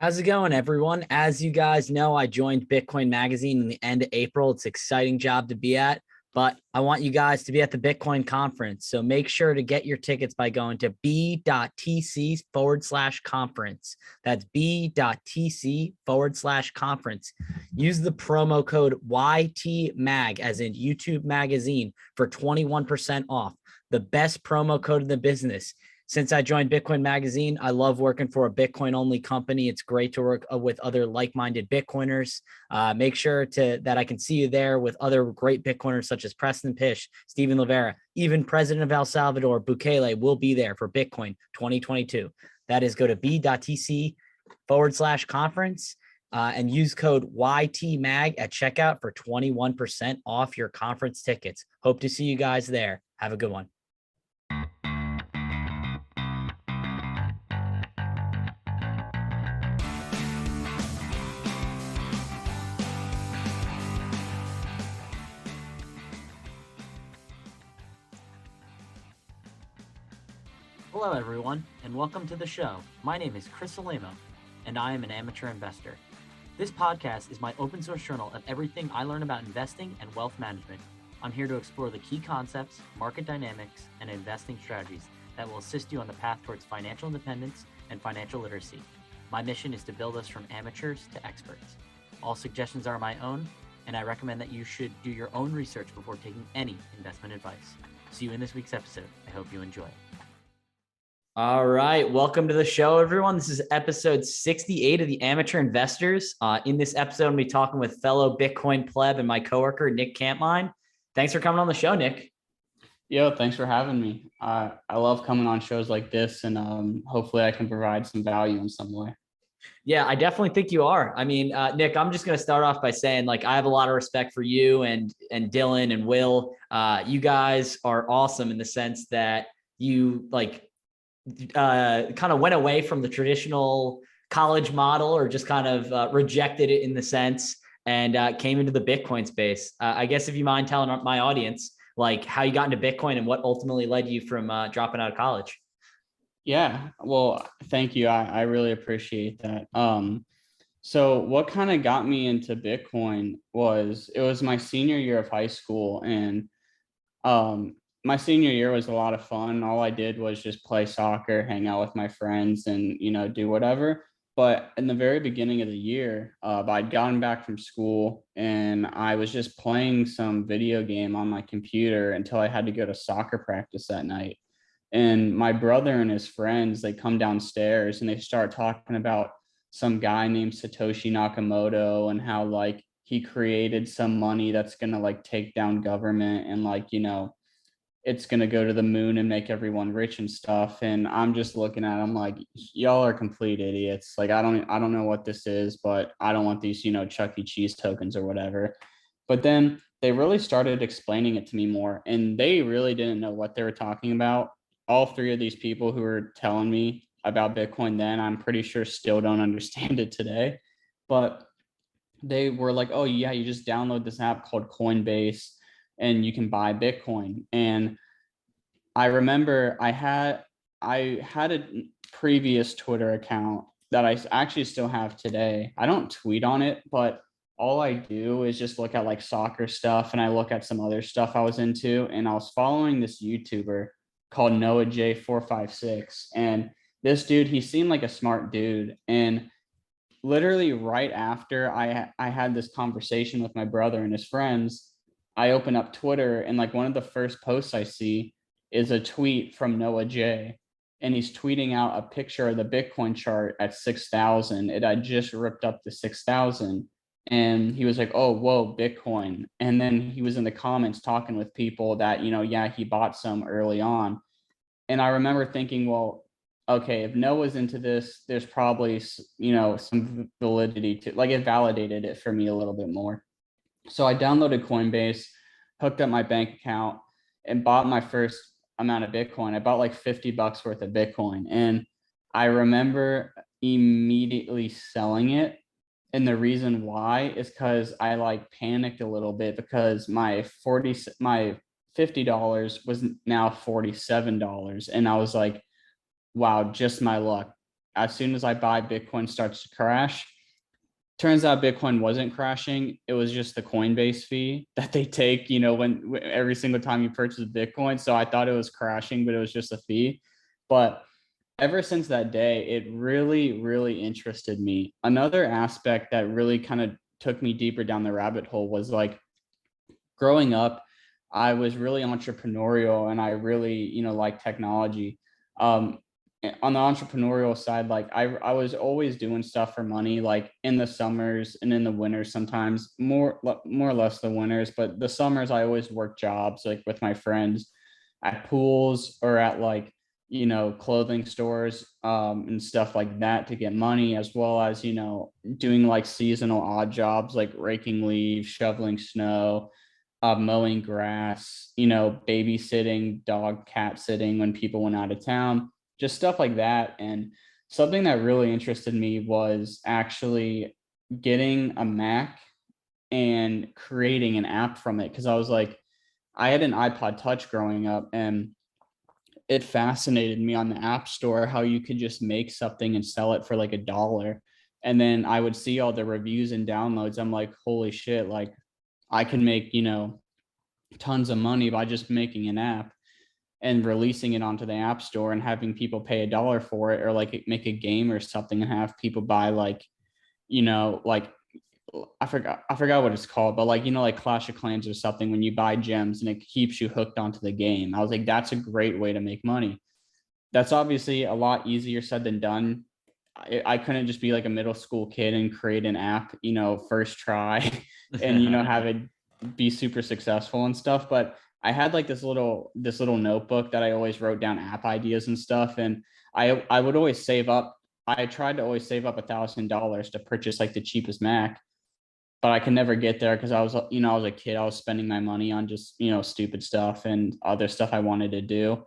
How's it going, everyone? As you guys know, I joined Bitcoin Magazine in the end of April. It's an exciting job to be at, but I want you guys to be at the Bitcoin conference. So make sure to get your tickets by going to b.tc/conference. That's b.tc/conference. Use the promo code YTMAG, as in YouTube Magazine, for 21% off. The best promo code in the business. Since I joined Bitcoin Magazine, I love working for a Bitcoin only company. It's great to work with other like-minded Bitcoiners. Make sure that I can see you there with other great Bitcoiners such as Preston Pish, Stephen Livera, even President of El Salvador, Bukele, will be there for Bitcoin 2022. That is, go to b.tc/conference and use code YTMAG at checkout for 21% off your conference tickets. Hope to see you guys there. Have a good one. Hello, everyone, and welcome to the show. My name is Chris Alemo, and I am an amateur investor. This podcast is my open source journal of everything I learn about investing and wealth management. I'm here to explore the key concepts, market dynamics, and investing strategies that will assist you on the path towards financial independence and financial literacy. My mission is to build us from amateurs to experts. All suggestions are my own, and I recommend that you should do your own research before taking any investment advice. See you in this week's episode. I hope you enjoy. All right. Welcome to the show, everyone. This is episode 68 of the Amateur Investors. In this episode, I'm going to be talking with fellow Bitcoin Pleb and my coworker, Nik Cant Mine. Thanks for coming on the show, Nick. Yo, thanks for having me. I love coming on shows like this, and hopefully I can provide some value in some way. Yeah, I definitely think you are. I mean, Nick, I'm just going to start off by saying, I have a lot of respect for you and Dylan and Will. You guys are awesome in the sense that you kind of went away from the traditional college model, or just kind of rejected it in the sense, and came into the Bitcoin space. I guess if you mind telling my audience how you got into Bitcoin and what ultimately led you from dropping out of college. Yeah, well, thank you. I really appreciate that. So what kind of got me into Bitcoin was my senior year of high school, and my senior year was a lot of fun. All I did was just play soccer, hang out with my friends, and do whatever. But in the very beginning of the year, I'd gotten back from school and I was just playing some video game on my computer until I had to go to soccer practice that night. And my brother and his friends, they come downstairs and they start talking about some guy named Satoshi Nakamoto and how he created some money that's gonna take down government, and it's going to go to the moon and make everyone rich and stuff. And I'm just looking at them like, y'all are complete idiots. I don't know what this is, but I don't want these, Chuck E. Cheese tokens or whatever. But then they really started explaining it to me more, and they really didn't know what they were talking about. All three of these people who were telling me about Bitcoin then, I'm pretty sure still don't understand it today. But they were like, oh yeah, you just download this app called Coinbase and you can buy Bitcoin. And I remember I had a previous Twitter account that I actually still have today. I don't tweet on it, but all I do is just look at soccer stuff, and I look at some other stuff I was into. And I was following this YouTuber called Noah J456. And this dude, he seemed like a smart dude. And literally right after I had this conversation with my brother and his friends, I open up Twitter, and one of the first posts I see is a tweet from Noah J, and he's tweeting out a picture of the Bitcoin chart at 6,000. It had just ripped up to 6,000, and he was like, oh, whoa, Bitcoin. And then he was in the comments talking with people that, yeah, he bought some early on. And I remember thinking, well, okay, if Noah's into this, there's probably, some validity to it validated it for me a little bit more. So I downloaded Coinbase, hooked up my bank account, and bought my first amount of Bitcoin. I bought $50 worth of Bitcoin. And I remember immediately selling it. And the reason why is because I panicked a little bit, because my $50 was now $47. And I was like, wow, just my luck. as soon as I buy, Bitcoin starts to crash. Turns out Bitcoin wasn't crashing. It was just the Coinbase fee that they take, when every single time you purchase Bitcoin. So I thought it was crashing, but it was just a fee. But ever since that day, it really, really interested me. Another aspect that really kind of took me deeper down the rabbit hole was like growing up, I was really entrepreneurial and I really, like technology. Um, on the entrepreneurial side, like I was always doing stuff for money, like in the summers and in the winters, sometimes more or less the winters, but the summers I always worked jobs like with my friends at pools or at like, clothing stores and stuff like that to get money, as well as, doing like seasonal odd jobs like raking leaves, shoveling snow, mowing grass, babysitting, dog, cat sitting when people went out of town, just stuff like that. And something that really interested me was actually getting a Mac and creating an app from it. Cause I was like, I had an iPod Touch growing up and it fascinated me on the App Store how you could just make something and sell it for like $1. And then I would see all the reviews and downloads. I'm like, holy shit, like I can make, tons of money by just making an app and releasing it onto the App Store and having people pay $1 for it, or like make a game or something and have people buy like, like I forgot what it's called, but like, like Clash of Clans or something, when you buy gems and it keeps you hooked onto the game. I was like, that's a great way to make money. That's obviously a lot easier said than done. I couldn't just be like a middle school kid and create an app, first try and, have it be super successful and stuff. But I had like this little notebook that I always wrote down app ideas and stuff. And I would always save up. I tried to always save up $1,000 to purchase like the cheapest Mac, but I could never get there because I was a kid. I was spending my money on just, stupid stuff and other stuff I wanted to do.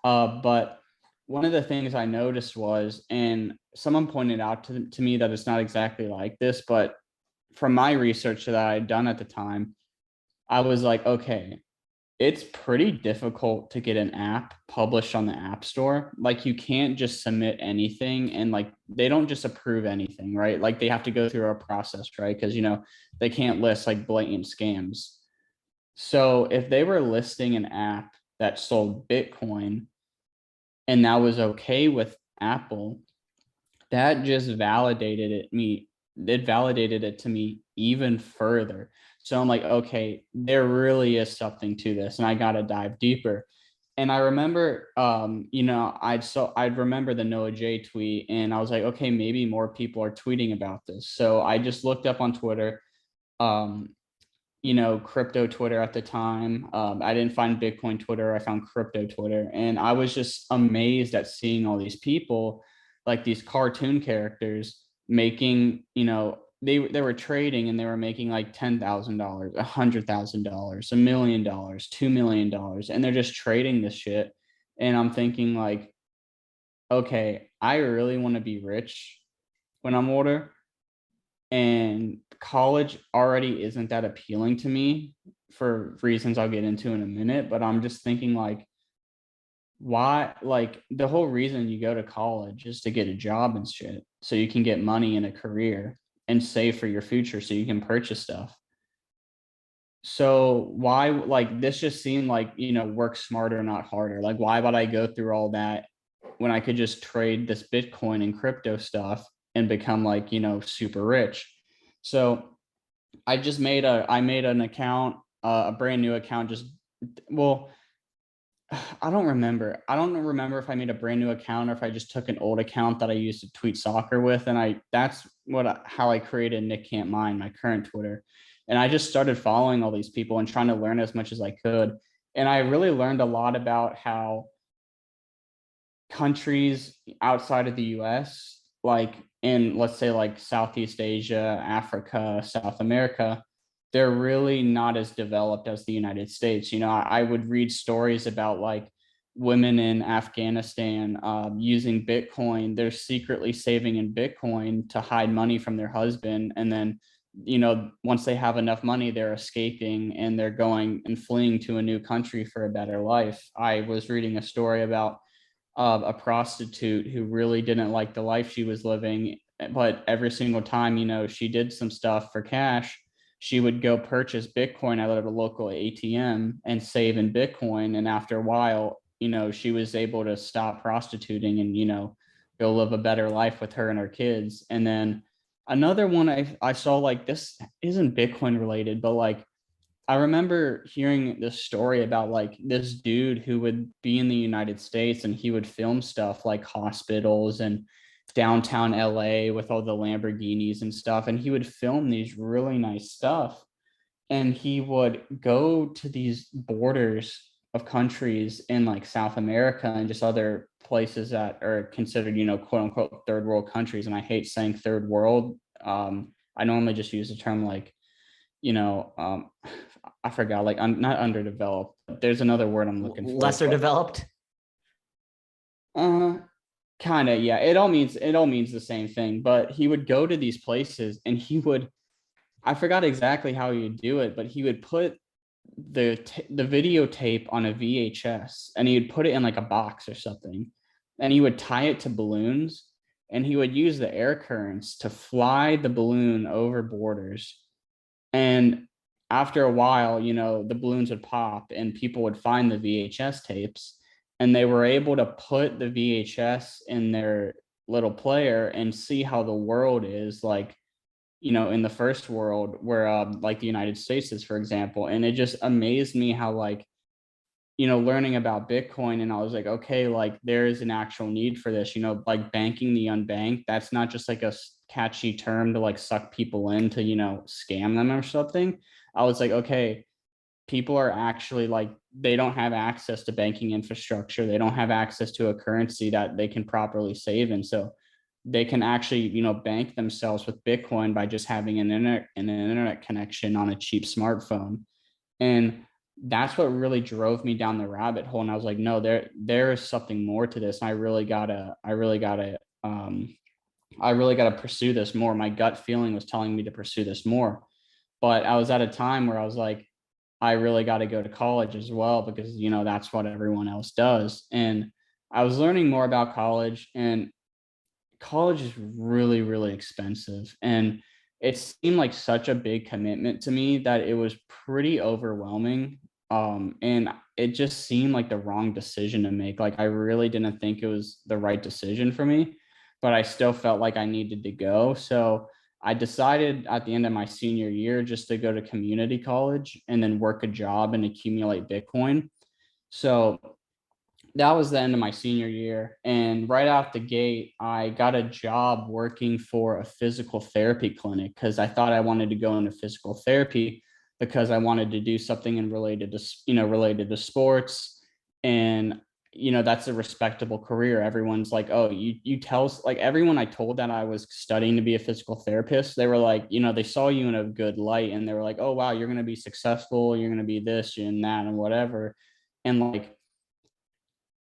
But one of the things I noticed was, and someone pointed out to me that it's not exactly like this, but from my research that I had done at the time, I was like, okay, it's pretty difficult to get an app published on the App Store. Like you can't just submit anything and like they don't just approve anything, right? Like they have to go through a process, right? Because they can't list like blatant scams. So if they were listing an app that sold Bitcoin and that was okay with Apple, that just validated it to me even further. So I'm like, okay, there really is something to this and I got to dive deeper. And I remember, I'd remember the Noah J tweet and I was like, okay, maybe more people are tweeting about this. So I just looked up on Twitter, um, crypto Twitter at the time. I didn't find Bitcoin Twitter. I found crypto Twitter. And I was just amazed at seeing all these people, like these cartoon characters making, they were trading and they were making like $10,000, $100,000, $1 million, $2 million. And they're just trading this shit. And I'm thinking like, okay, I really want to be rich when I'm older, and college already isn't that appealing to me for reasons I'll get into in a minute. But I'm just thinking like, why, like the whole reason you go to college is to get a job and shit so you can get money in a career and save for your future so you can purchase stuff. So why, like this just seemed like, work smarter, not harder. Like why would I go through all that when I could just trade this Bitcoin and crypto stuff and become like, super rich? So I made an account, a brand new account. Well, I don't remember. I don't remember if I made a brand new account or if I just took an old account that I used to tweet soccer with. And that's how I created Nik Cant Mine, my current Twitter. And I just started following all these people and trying to learn as much as I could. And I really learned a lot about how countries outside of the US, like in, let's say, like Southeast Asia, Africa, South America, they're really not as developed as the United States. I would read stories about like women in Afghanistan using Bitcoin. They're secretly saving in Bitcoin to hide money from their husband. And then, once they have enough money, they're escaping and they're going and fleeing to a new country for a better life. I was reading a story about a prostitute who really didn't like the life she was living. But every single time, she did some stuff for cash, she would go purchase Bitcoin at a local ATM and save in Bitcoin. And after a while, she was able to stop prostituting and, go live a better life with her and her kids. And then another one I saw, like, this isn't Bitcoin related, but like I remember hearing this story about like this dude who would be in the United States and he would film stuff like hospitals and downtown LA with all the Lamborghinis and stuff. And he would film these really nice stuff. And he would go to these borders of countries in like South America and just other places that are considered, quote unquote, third world countries. And I hate saying third world. I normally just use the term like, you know, um, I forgot, like not underdeveloped. But there's another word I'm looking for. Lesser developed. Kind of, yeah. It all means the same thing. But he would go to these places and I forgot exactly how he would do it, but he would put the videotape on a VHS and he would put it in like a box or something, and he would tie it to balloons, and he would use the air currents to fly the balloon over borders. And after a while, the balloons would pop and people would find the VHS tapes, and they were able to put the VHS in their little player and see how the world is like, in the first world where like the United States is, for example. And it just amazed me how like, learning about Bitcoin, and I was like, okay, like there is an actual need for this, like banking the unbanked. That's not just like a catchy term to like suck people in to, scam them or something. I was like, okay, people are actually like, they don't have access to banking infrastructure. They don't have access to a currency that they can properly save in. So they can actually, bank themselves with Bitcoin by just having an internet connection on a cheap smartphone. And that's what really drove me down the rabbit hole. And I was like, no, there is something more to this. And I really gotta pursue this more. My gut feeling was telling me to pursue this more. But I was at a time where I was like, I really got to go to college as well, because, that's what everyone else does. And I was learning more about college, and college is really, really expensive. And it seemed like such a big commitment to me that it was pretty overwhelming. And it just seemed like the wrong decision to make. Like, I really didn't think it was the right decision for me, but I still felt like I needed to go. So I decided at the end of my senior year just to go to community college and then work a job and accumulate Bitcoin. So that was the end of my senior year. And right out the gate, I got a job working for a physical therapy clinic because I thought I wanted to go into physical therapy because I wanted to do something related to sports. And, that's a respectable career. Everyone's like, oh, you tell us, like everyone I told that I was studying to be a physical therapist, they were like, they saw you in a good light and they were like, oh, wow, you're going to be successful. You're going to be this and that and whatever. And like,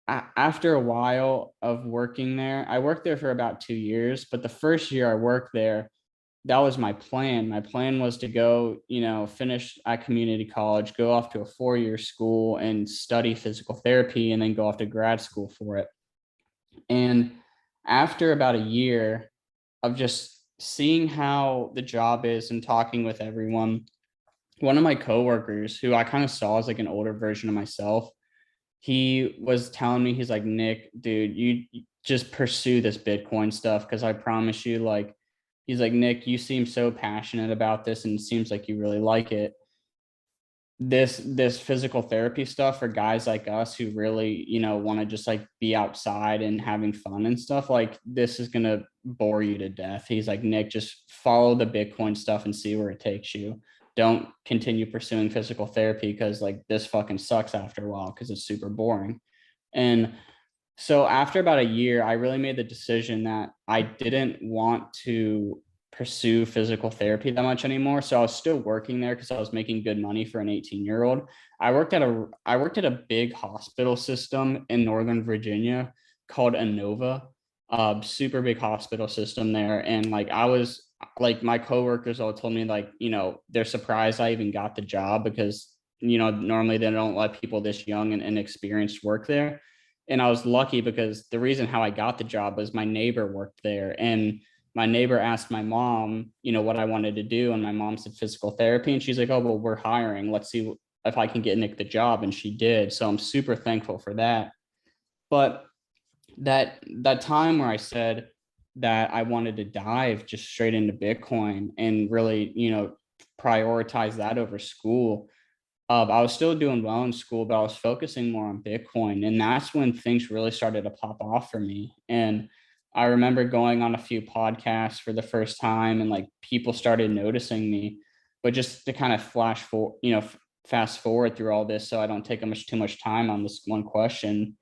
after a while of working there, I worked there for about 2 years, but the first year I worked there, that was my plan. My plan was to go, finish at community college, go off to a 4-year school and study physical therapy, and then go off to grad school for it. And after about a year of just seeing how the job is and talking with everyone, one of my coworkers, who I kind of saw as like an older version of myself, he was telling me, he's like, Nick, dude, you just pursue this Bitcoin stuff, because I promise you, like, he's like, Nick, you seem so passionate about this and it seems like you really like it. This physical therapy stuff for guys like us who really, want to just like be outside and having fun and stuff, like this is gonna bore you to death. He's like, Nick, just follow the Bitcoin stuff and see where it takes you. Don't continue pursuing physical therapy, because like this fucking sucks after a while because it's super boring. And so after about a year, I really made the decision that I didn't want to pursue physical therapy that much anymore. So I was still working there because I was making good money for an 18-year-old. I worked at a big hospital system in Northern Virginia called Inova, super big hospital system there. And like I was like, my coworkers all told me like, they're surprised I even got the job because, normally they don't let people this young and inexperienced work there. And I was lucky because the reason how I got the job was my neighbor worked there. And my neighbor asked my mom, what I wanted to do. And my mom said physical therapy. And she's like, oh, well, we're hiring. Let's see if I can get Nick the job. And she did. So I'm super thankful for that. But that time where I said that I wanted to dive just straight into Bitcoin and really, prioritize that over school. I was still doing well in school, but I was focusing more on Bitcoin. And that's when things really started to pop off for me. And I remember going on a few podcasts for the first time and like people started noticing me. But just to kind of fast forward through all this so I don't take too much time on this one question,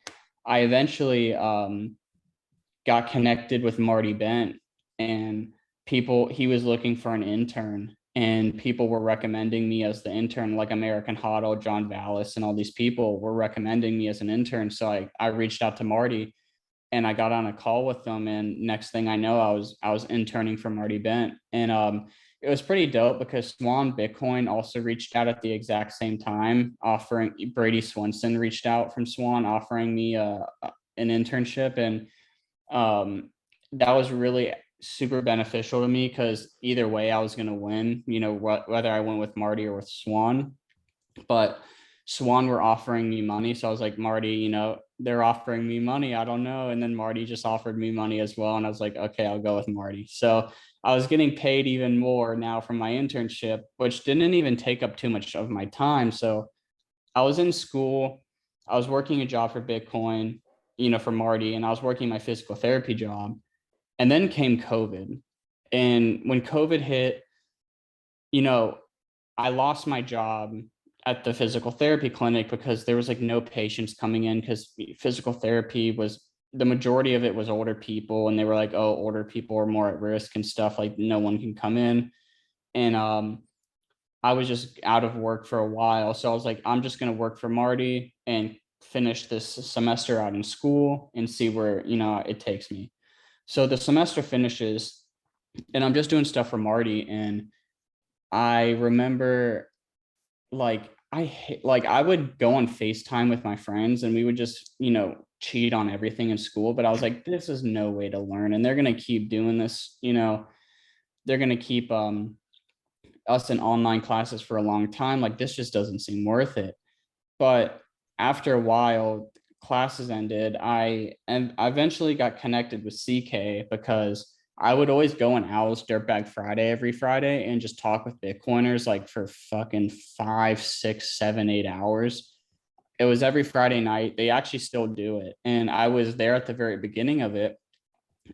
I eventually got connected with Marty Bent, and he was looking for an intern, and people were recommending me as the intern, like American Hoddle, John Vallis, and all these people were recommending me as an intern. So I reached out to Marty and I got on a call with them. And next thing I know, I was interning for Marty Bent. And it was pretty dope because Swan Bitcoin also reached out at the exact same time, offering Brady Swenson reached out from Swan, offering me an internship. And that was really super beneficial to me because either way I was going to win, whether I went with Marty or with Swan. But Swan were offering me money. So I was like, Marty, they're offering me money. I don't know. And then Marty just offered me money as well. And I was like, okay, I'll go with Marty. So I was getting paid even more now from my internship, which didn't even take up too much of my time. So I was in school, I was working a job for Bitcoin, for Marty, and I was working my physical therapy job. And then came COVID. And when COVID hit, I lost my job at the physical therapy clinic because there was like no patients coming in because physical therapy was the majority of it was older people. And they were like, oh, older people are more at risk and stuff. Like no one can come in. And I was just out of work for a while. So I was like, I'm just going to work for Marty and finish this semester out in school and see where, it takes me. So the semester finishes and I'm just doing stuff for Marty. And I remember I would go on FaceTime with my friends and we would just, cheat on everything in school. But I was like, this is no way to learn. And they're going to keep doing this, they're going to keep us in online classes for a long time. Like this just doesn't seem worth it. But after a while, classes ended. I eventually got connected with CK because I would always go on Owl's Dirtbag Friday every Friday and just talk with Bitcoiners like for fucking 5, 6, 7, 8 hours. It was every Friday night. They actually still do it. And I was there at the very beginning of it.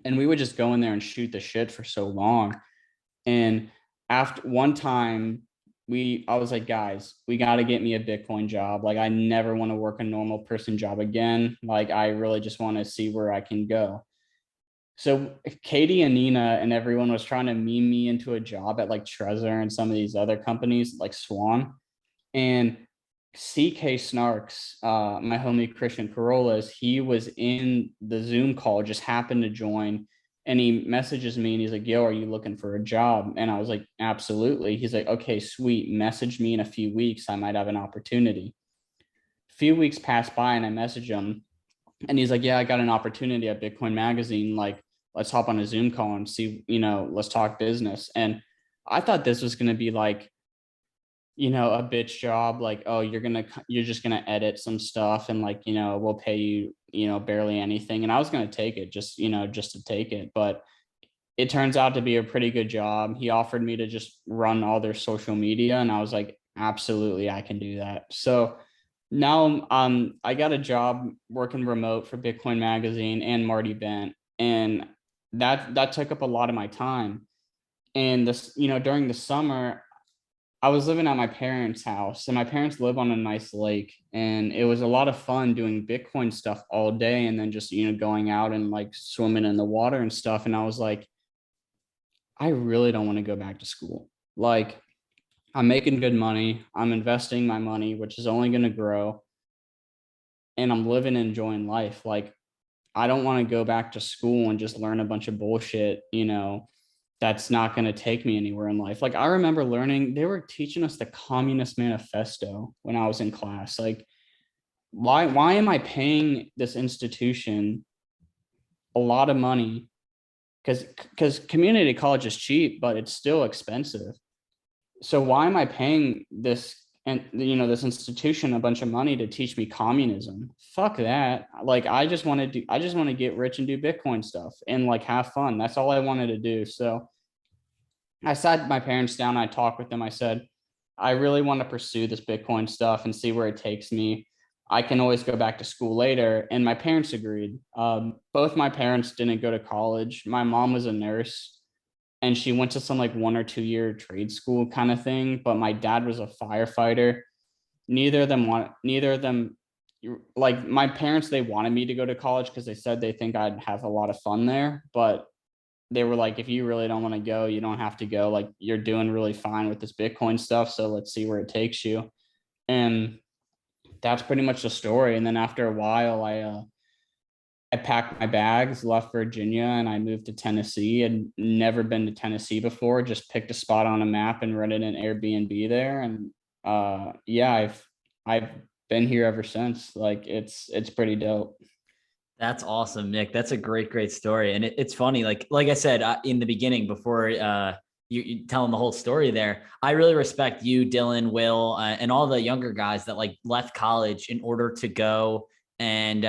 And we would just go in there and shoot the shit for so long. And after one time, I was like, guys, we got to get me a Bitcoin job. Like, I never want to work a normal person job again. Like, I really just want to see where I can go. So Katie and Nina and everyone was trying to meme me into a job at like Trezor and some of these other companies like Swan. And CK Snarks, my homie Christian Corollas, he was in the Zoom call, just happened to join. And he messages me and he's like, yo, are you looking for a job? And I was like, absolutely. He's like, okay, sweet. Message me in a few weeks. I might have an opportunity. A few weeks passed by and I messaged him and he's like, yeah, I got an opportunity at Bitcoin Magazine. Like, let's hop on a Zoom call and see, let's talk business. And I thought this was going to be like, a bitch job, like, oh, you're just gonna edit some stuff and like, we'll pay you, barely anything. And I was gonna take it just to take it. But it turns out to be a pretty good job. He offered me to just run all their social media, and I was like, absolutely, I can do that. So now I got a job working remote for Bitcoin Magazine and Marty Bent, and that took up a lot of my time. And this, during the summer, I was living at my parents' house, and my parents live on a nice lake, and it was a lot of fun doing Bitcoin stuff all day, and then just going out and like swimming in the water and stuff. And I was like, I really don't want to go back to school. Like, I'm making good money, I'm investing my money, which is only going to grow, and I'm living and enjoying life. Like, I don't want to go back to school and just learn a bunch of bullshit, that's not going to take me anywhere in life. Like I remember learning, they were teaching us the Communist Manifesto when I was in class. Like why am I paying this institution a lot of money? Because community college is cheap, but it's still expensive. So why am I paying this and this institution a bunch of money to teach me communism? Fuck that. Like I just want to get rich and do Bitcoin stuff and like have fun. That's all I wanted to do. So I sat my parents down, I talked with them. I said, I really want to pursue this Bitcoin stuff and see where it takes me. I can always go back to school later. And my parents agreed. Both my parents didn't go to college. My mom was a nurse and she went to some like 1 or 2 year trade school kind of thing. But my dad was a firefighter. Neither of them, like my parents, they wanted me to go to college because they said they think I'd have a lot of fun there. But they were like, if you really don't want to go, you don't have to go. Like you're doing really fine with this Bitcoin stuff. So let's see where it takes you. And that's pretty much the story. And then after a while, I packed my bags, left Virginia, and I moved to Tennessee. I'd never been to Tennessee before. Just picked a spot on a map and rented an Airbnb there. And yeah, I've been here ever since. Like it's pretty dope. That's awesome, Nick. That's a great story. And it's funny, like I said in the beginning, before you telling the whole story there, I really respect you, Dylan, Will, and all the younger guys that like left college in order to go and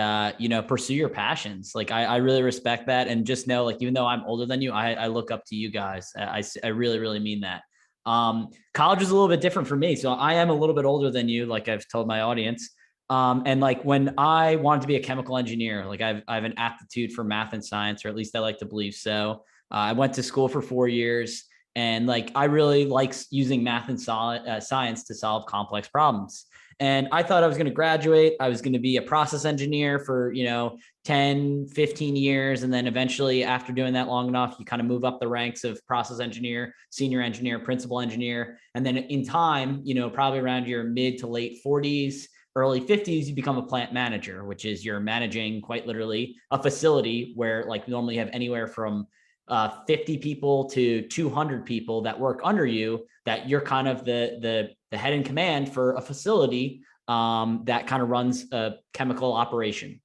pursue your passions. Like I really respect that, and just know, like, even though I'm older than you, I look up to you guys. I really mean that. College is a little bit different for me, so I am a little bit older than you, like I've told my audience. And like when I wanted to be a chemical engineer, like I have an aptitude for math and science, or at least I like to believe so. I went to school for 4 years, and like I really like using math and science to solve complex problems. And I thought I was going to graduate. I was going to be a process engineer for, 10, 15 years. And then eventually, after doing that long enough, you kind of move up the ranks of process engineer, senior engineer, principal engineer. And then in time, probably around your mid to late 40s, early 50s, you become a plant manager, which is you're managing quite literally a facility where like normally you have anywhere from 50 people to 200 people that work under you, that you're kind of the head in command for a facility that kind of runs a chemical operation.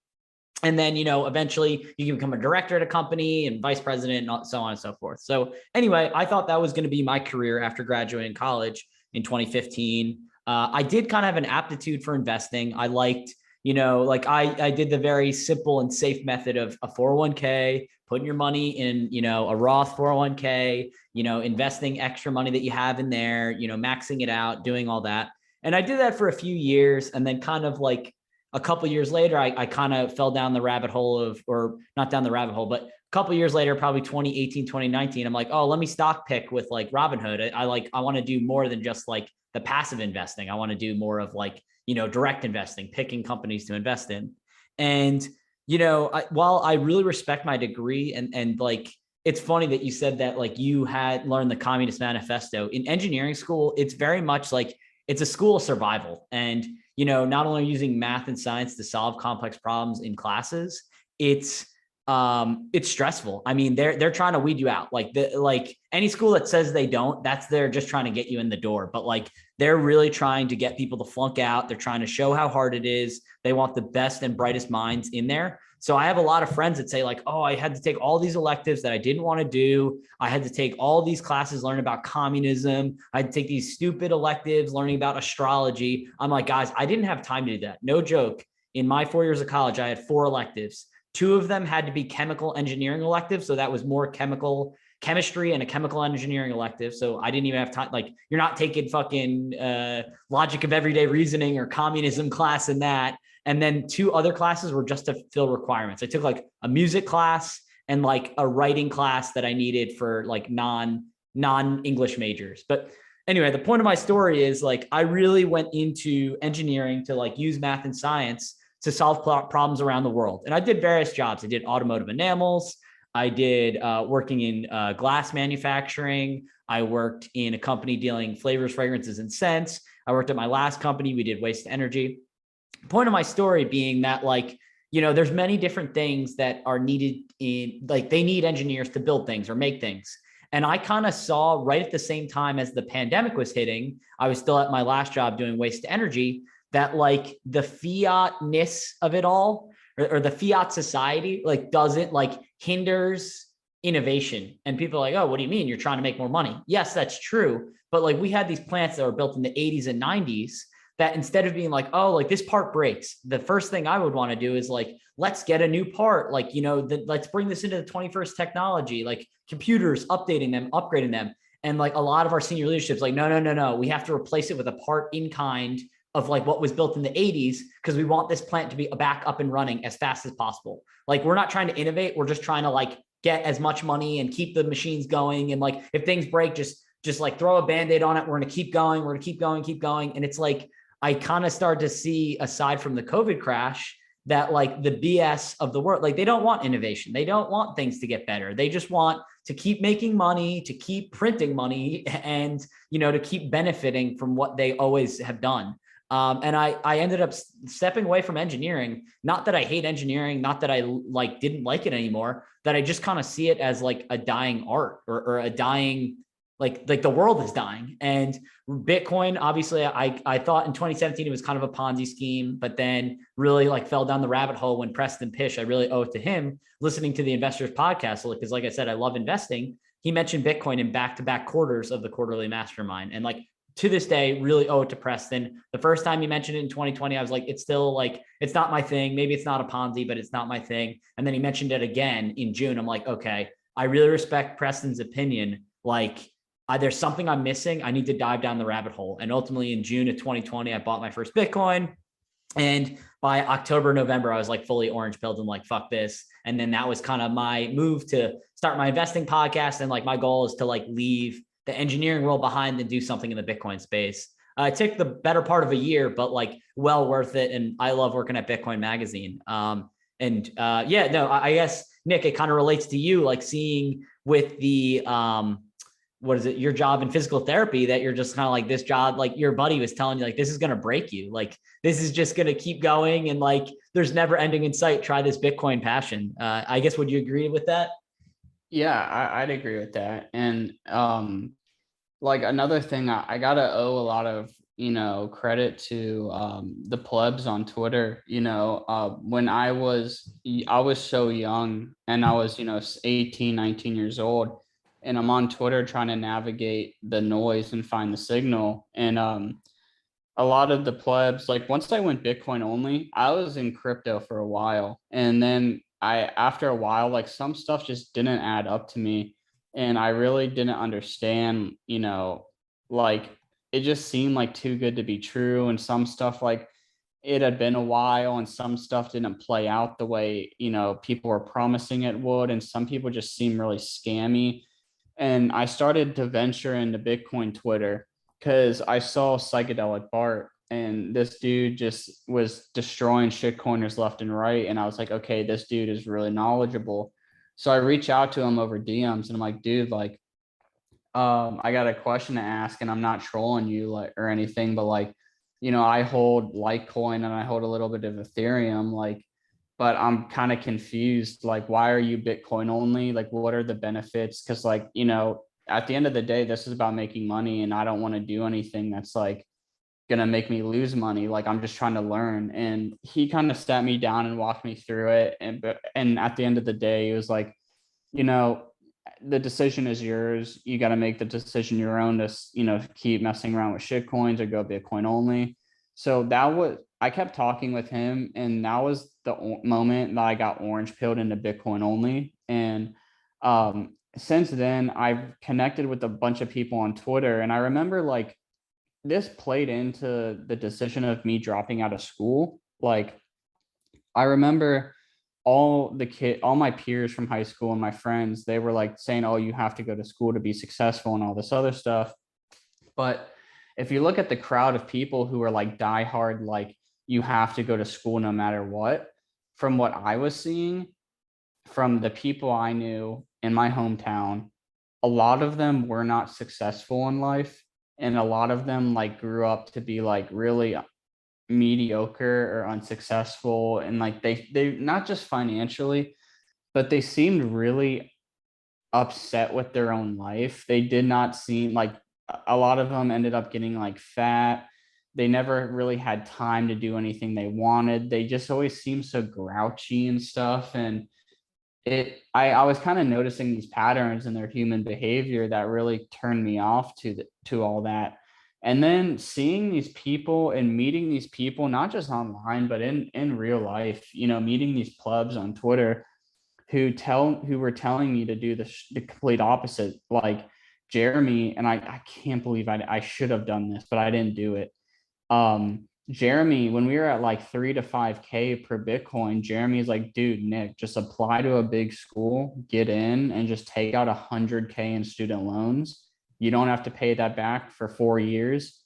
And then, eventually you can become a director at a company and vice president and so on and so forth. So anyway, I thought that was going to be my career after graduating college in 2015. I did kind of have an aptitude for investing. I liked, like I did the very simple and safe method of a 401k, putting your money in, a Roth 401k, investing extra money that you have in there, maxing it out, doing all that. And I did that for a few years. And then kind of like a couple of years later, I kind of fell down the rabbit hole of, or not down the rabbit hole, but a couple of years later, probably 2018, 2019, I'm like, oh, let me stock pick with like Robinhood. I want to do more than just like the passive investing. I want to do more of like, direct investing, picking companies to invest in. And, while I really respect my degree and like, it's funny that you said that like you had learned the Communist Manifesto in engineering school. It's very much like it's a school of survival. And, not only using math and science to solve complex problems in classes, it's stressful. I mean, they're trying to weed you out. Like any school that says they don't, they're just trying to get you in the door. But like they're really trying to get people to flunk out. They're trying to show how hard it is. They want the best and brightest minds in there. So I have a lot of friends that say like, oh, I had to take all these electives that I didn't want to do. I had to take all these classes, learn about communism. I had to take these stupid electives, learning about astrology. I'm like, guys, I didn't have time to do that. No joke. In my 4 years of college, I had 4 electives. 2 of them had to be chemical engineering electives. So that was more chemistry and a chemical engineering elective. So I didn't even have time. Like you're not taking fucking logic of everyday reasoning or communism class in that. And then 2 other classes were just to fill requirements. I took like a music class and like a writing class that I needed for like non-English majors. But anyway, the point of my story is like, I really went into engineering to like use math and science to solve problems around the world. And I did various jobs. I did automotive enamels. I did working in glass manufacturing. I worked in a company dealing flavors, fragrances, and scents. I worked at my last company. We did waste to energy. Point of my story being that like, there's many different things that are needed in like, they need engineers to build things or make things. And I kind of saw right at the same time as the pandemic was hitting, I was still at my last job doing waste to energy, that like the fiatness of it all, or the fiat society, like doesn't like hinders innovation. And people are like, oh, what do you mean? You're trying to make more money. Yes, that's true. But like we had these plants that were built in the 80s and 90s that instead of being like, oh, like this part breaks, the first thing I would want to do is like, let's get a new part. Like, let's bring this into the 21st technology, like computers, updating them, upgrading them. And like a lot of our senior leadership's like, no. We have to replace it with a part in kind of like what was built in the 80s because we want this plant to be back up and running as fast as possible. Like we're not trying to innovate. We're just trying to like get as much money and keep the machines going. And like if things break, just like throw a band-aid on it. We're going to keep going. We're going to keep going. And it's like, I kind of started to see, aside from the COVID crash, that like the BS of the world, like they don't want innovation. They don't want things to get better. They just want to keep making money, to keep printing money, and, to keep benefiting from what they always have done. And I ended up stepping away from engineering. Not that I hate engineering, not that I like didn't like it anymore, that I just kind of see it as like a dying art, or a dying, like the world is dying. And Bitcoin, obviously, I thought in 2017 it was kind of a Ponzi scheme, but then really like fell down the rabbit hole when Preston Pish, I really owe it to him, listening to the Investors podcast, because like I said, I love investing. He mentioned Bitcoin in back-to-back quarters of the quarterly mastermind. And like to this day, really owe it to Preston. The first time he mentioned it in 2020, I was like, it's still like, it's not my thing. Maybe it's not a Ponzi, but it's not my thing. And then he mentioned it again in June. I'm like, okay, I really respect Preston's opinion. Like, there's something I'm missing. I need to dive down the rabbit hole. And ultimately in June of 2020, I bought my first Bitcoin. And by October, November, I was like fully orange pilled and like, fuck this. And then that was kind of my move to start my investing podcast. And like, my goal is to like leave the engineering world behind and do something in the Bitcoin space. It took the better part of a year, but like well worth it. And I love working at Bitcoin Magazine. I guess, Nick, it kind of relates to you, like seeing with the, what is it, your job in physical therapy, that you're just kind of like, this job, like your buddy was telling you, like, this is going to break you. Like, this is just going to keep going. And like, there's never ending in sight. Try this Bitcoin passion. I guess, would you agree with that? Yeah, I'd agree with that. And like another thing, I gotta owe a lot of credit to the plebs on Twitter. When I was so young, and I was 18, 19 years old, and I'm on Twitter trying to navigate the noise and find the signal. And a lot of the plebs, like once I went Bitcoin only, I was in crypto for a while, and then after a while, like some stuff just didn't add up to me, and I really didn't understand, like it just seemed like too good to be true. And some stuff, like it had been a while, and some stuff didn't play out the way, people were promising it would. And some people just seem really scammy. And I started to venture into Bitcoin Twitter because I saw Psychedelic Bart, and this dude just was destroying shitcoiners left and right. And I was like, okay, this dude is really knowledgeable. So I reach out to him over DMs, and I'm like, dude, like, I got a question to ask, and I'm not trolling you like or anything, but like, I hold Litecoin and I hold a little bit of Ethereum, like, but I'm kind of confused. Like, why are you Bitcoin only? Like, what are the benefits? Because like, at the end of the day, this is about making money, and I don't want to do anything that's like gonna make me lose money. Like, I'm just trying to learn. And he kind of sat me down and walked me through it. And at the end of the day, it was like, you know, the decision is yours. You got to make the decision your own to, keep messing around with shit coins or go Bitcoin only. So I kept talking with him, and that was the moment that I got orange pilled into Bitcoin only. And since then, I've connected with a bunch of people on Twitter. And I remember like this played into the decision of me dropping out of school. Like, I remember all my peers from high school and my friends, they were like saying, oh, you have to go to school to be successful and all this other stuff. But if you look at the crowd of people who are like diehard, like you have to go to school no matter what, from what I was seeing from the people I knew in my hometown, a lot of them were not successful in life. And a lot of them like grew up to be like really mediocre or unsuccessful. And like they not just financially, but they seemed really upset with their own life. They did not seem like, a lot of them ended up getting like fat. they never really had time to do anything they wanted. They just always seemed so grouchy and stuff. And I was kind of noticing these patterns in their human behavior that really turned me off to all that. And then seeing these people and meeting these people, not just online, but in real life, meeting these plebs on Twitter who were telling me to do the complete opposite, like Jeremy. And I can't believe I should have done this, but I didn't do it. Jeremy, when we were at like 3 to 5K per Bitcoin, Jeremy's like, dude, Nick, just apply to a big school, get in, and just take out 100K in student loans. You don't have to pay that back for 4 years.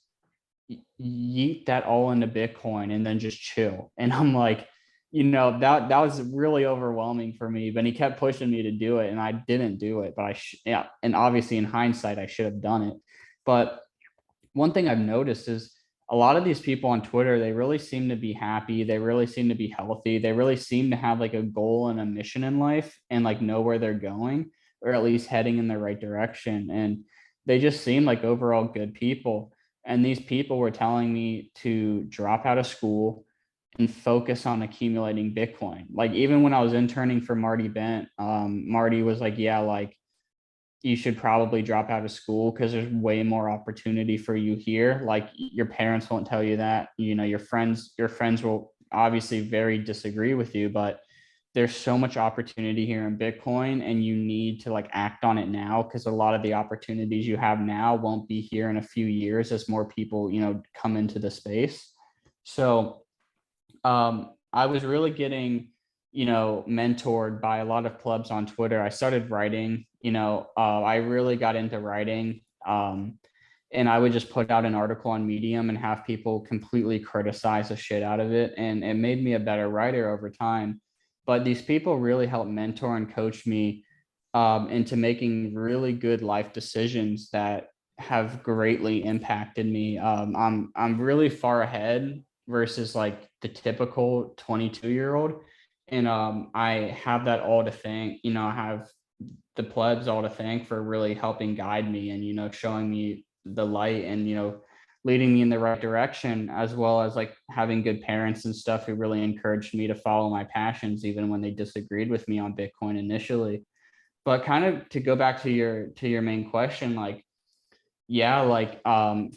Yeet that all into Bitcoin and then just chill. And I'm like, that was really overwhelming for me. But he kept pushing me to do it, and I didn't do it. But yeah, and obviously in hindsight, I should have done it. But one thing I've noticed is a lot of these people on Twitter, they really seem to be happy. They really seem to be healthy. They really seem to have like a goal and a mission in life and like know where they're going, or at least heading in the right direction. And they just seem like overall good people. And these people were telling me to drop out of school and focus on accumulating Bitcoin. Like even when I was interning for Marty Bent, Marty was like, yeah, like you should probably drop out of school because there's way more opportunity for you here. Like your parents won't tell you that, your friends will obviously very disagree with you, but there's so much opportunity here in Bitcoin, and you need to like act on it now, because a lot of the opportunities you have now won't be here in a few years as more people, come into the space. So I was really getting, mentored by a lot of clubs on Twitter. I started writing, I really got into writing. And I would just put out an article on Medium and have people completely criticize the shit out of it. And it made me a better writer over time. But these people really helped mentor and coach me into making really good life decisions that have greatly impacted me. I'm really far ahead versus like the typical 22-year-old. And I have that all to thank, I have the plebs all to thank for really helping guide me and, showing me the light and, leading me in the right direction, as well as like having good parents and stuff who really encouraged me to follow my passions, even when they disagreed with me on Bitcoin initially. But kind of to go back to your main question, like, yeah, like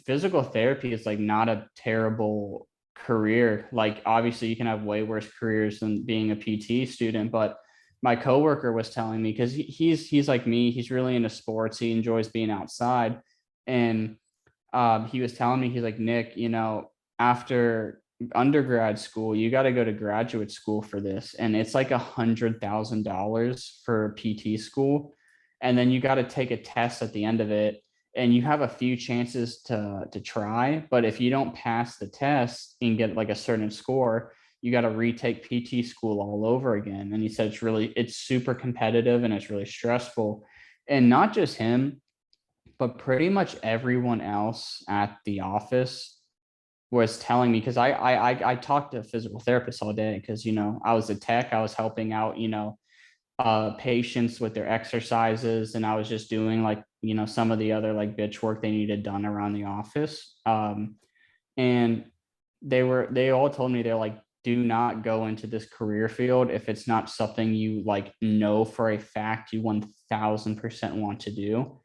physical therapy is like not a terrible career. Like obviously you can have way worse careers than being a PT student, but my coworker was telling me, because he's like me, he's really into sports, he enjoys being outside. And he was telling me, he's like, Nick, after undergrad school, you got to go to graduate school for this. And it's like $100,000 for PT school. And then you got to take a test at the end of it. And you have a few chances to try. But if you don't pass the test and get like a certain score, you got to retake PT school all over again. And he said it's super competitive and it's really stressful. And not just him, but pretty much everyone else at the office was telling me, because I talked to physical therapists all day, because I was a tech, I was helping out patients with their exercises, and I was just doing like some of the other like bitch work they needed done around the office. And they all told me, they're like, do not go into this career field if it's not something you like know for a fact you 1000% want to do.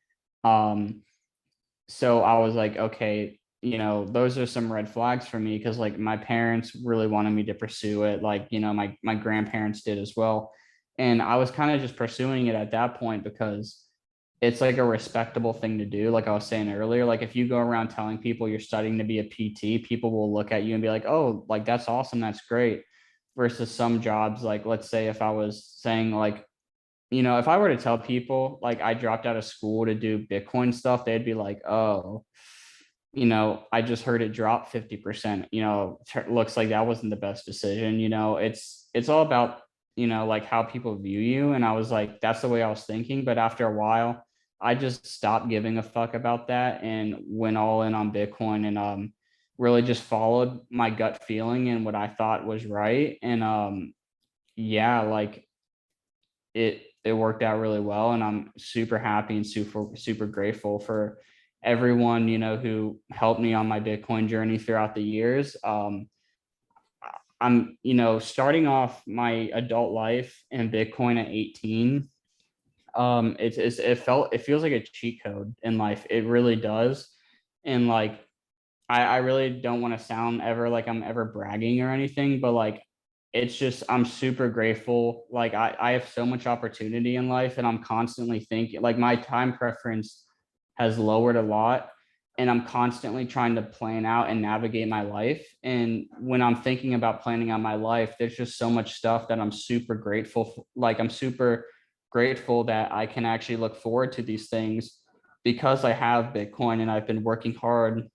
So I was like, okay, those are some red flags for me, because like my parents really wanted me to pursue it, like my grandparents did as well. And I was kind of just pursuing it at that point because it's like a respectable thing to do. Like I was saying earlier, like if you go around telling people you're studying to be a PT, people will look at you and be like, oh, like that's awesome, that's great. Versus some jobs, like let's say if I was saying like, if I were to tell people like I dropped out of school to do Bitcoin stuff, they'd be like, oh, I just heard it drop 50%, looks like that wasn't the best decision. It's all about, like how people view you. And I was like, that's the way I was thinking. But after a while, I just stopped giving a fuck about that and went all in on Bitcoin, and really just followed my gut feeling and what I thought was right. And yeah, like it worked out really well, and I'm super happy and super grateful for everyone, who helped me on my Bitcoin journey throughout the years. I'm, starting off my adult life in Bitcoin at 18. It feels like a cheat code in life. It really does. And like, I really don't want to sound ever like I'm ever bragging or anything, but like, it's just, I'm super grateful. Like I have so much opportunity in life, and I'm constantly thinking, like, my time preference has lowered a lot, and I'm constantly trying to plan out and navigate my life. And when I'm thinking about planning out my life, there's just so much stuff that I'm super grateful for. Like, I'm super grateful that I can actually look forward to these things because I have Bitcoin and I've been working hard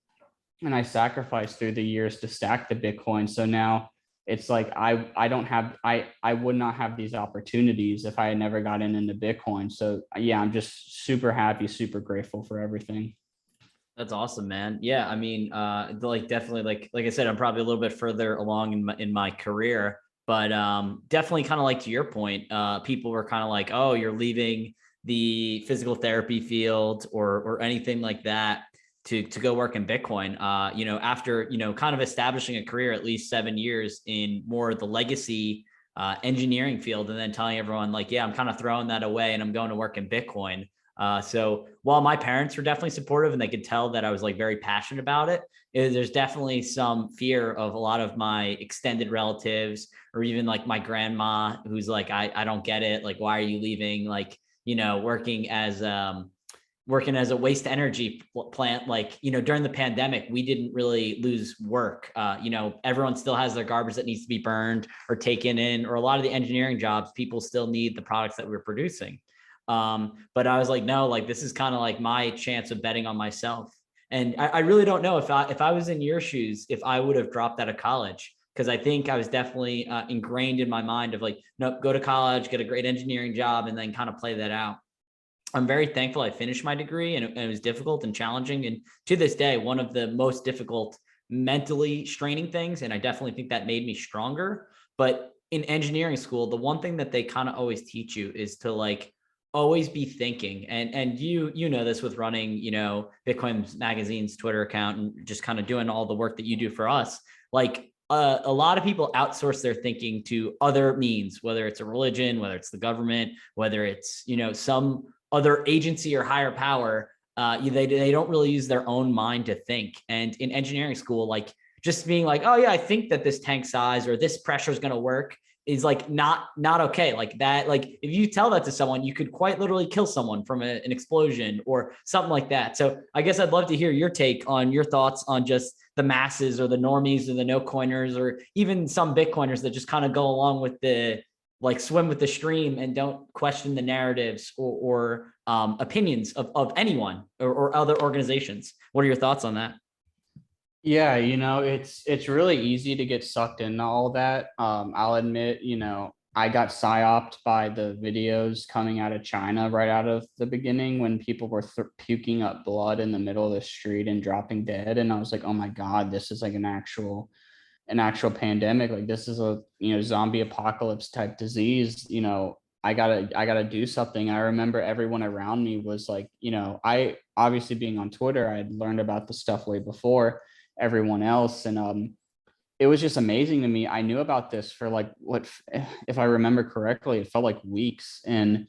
and I sacrificed through the years to stack the Bitcoin. So now it's like I would not have these opportunities if I had never gotten into Bitcoin. So yeah, I'm just super happy, super grateful for everything. That's awesome, man. Yeah, I mean, like definitely, like I said, I'm probably a little bit further along in my career, but definitely kind of like to your point, people were kind of like, oh, you're leaving the physical therapy field or anything like that to go work in Bitcoin. After kind of establishing a career at least 7 years in more of the legacy engineering field, and then telling everyone like, yeah, I'm kind of throwing that away and I'm going to work in Bitcoin. So while my parents were definitely supportive and they could tell that I was like very passionate about it, there's definitely some fear of a lot of my extended relatives or even like my grandma who's like, I don't get it. Like, why are you leaving? Like, working as a waste energy plant, like, during the pandemic, we didn't really lose work. Everyone still has their garbage that needs to be burned or taken in, or a lot of the engineering jobs, people still need the products that we're producing. But I was like, no, like, this is kind of like my chance of betting on myself. And I really don't know if I was in your shoes, if I would have dropped out of college, because I think I was definitely ingrained in my mind of like, nope, go to college, get a great engineering job, and then kind of play that out. I'm very thankful I finished my degree, and it was difficult and challenging. And to this day, one of the most difficult mentally straining things. And I definitely think that made me stronger. But in engineering school, the one thing that they kind of always teach you is to like always be thinking. And you know this with running, Bitcoin Magazine's Twitter account and just kind of doing all the work that you do for us. Like a lot of people outsource their thinking to other means, whether it's a religion, whether it's the government, whether it's, some other agency or higher power. They don't really use their own mind to think. And in engineering school, like, just being like, oh yeah, I think that this tank size or this pressure is going to work is like not okay. Like that, like if you tell that to someone, you could quite literally kill someone from an explosion or something like that. So I guess I'd love to hear your take on your thoughts on just the masses or the normies or the no coiners or even some Bitcoiners that just kind of go along with the, like, swim with the stream and don't question the narratives or opinions of anyone or other organizations. What are your thoughts on that? Yeah, it's really easy to get sucked into all that. I'll admit, I got psyoped by the videos coming out of China right out of the beginning when people were puking up blood in the middle of the street and dropping dead. And I was like, oh my God, this is like an actual pandemic. Like, this is a, zombie apocalypse type disease. I gotta do something. I remember everyone around me was like, I obviously, being on Twitter, I'd learned about the stuff way before everyone else. And it was just amazing to me. I knew about this for like, what, if I remember correctly, it felt like weeks. And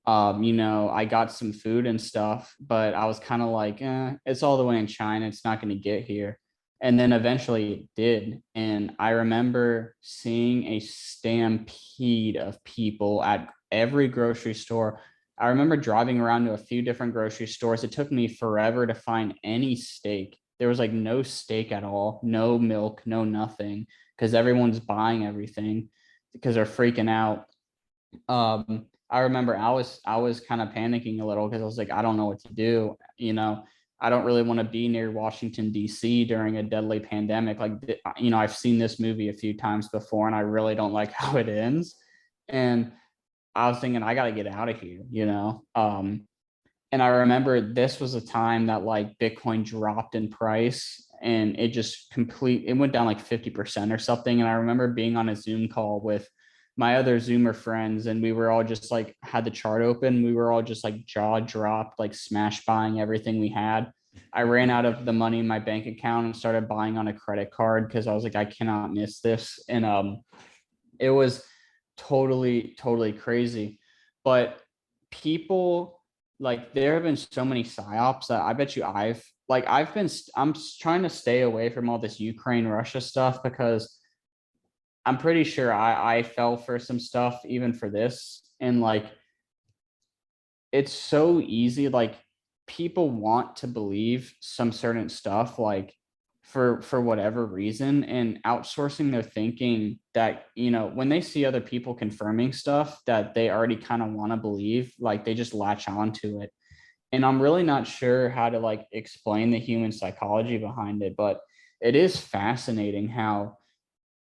I got some food and stuff, but I was kind of like, it's all the way in China, it's not going to get here. And then eventually it did. And I remember seeing a stampede of people at every grocery store. I remember driving around to a few different grocery stores. It took me forever to find any steak. There was like no steak at all, no milk, no nothing, because everyone's buying everything because they're freaking out. I remember I was kind of panicking a little because I was like, I don't know what to do. I don't really want to be near Washington, D.C. during a deadly pandemic. Like, I've seen this movie a few times before, and I really don't like how it ends. And I was thinking, I got to get out of here. And I remember this was a time that like Bitcoin dropped in price, and it went down like 50% or something. And I remember being on a Zoom call with my other Zoomer friends, and we were all just like, had the chart open. We were all just like jaw dropped, like smash buying everything we had. I ran out of the money in my bank account and started buying on a credit card because I was like, I cannot miss this. And it was totally crazy. But people, like, there have been so many psyops that I bet you I'm trying to stay away from all this Ukraine Russia stuff because I'm pretty sure I fell for some stuff even for this. And like, it's so easy. Like, people want to believe some certain stuff, like for whatever reason, and outsourcing their thinking that, when they see other people confirming stuff that they already kind of want to believe, like they just latch on to it. And I'm really not sure how to like explain the human psychology behind it, but it is fascinating how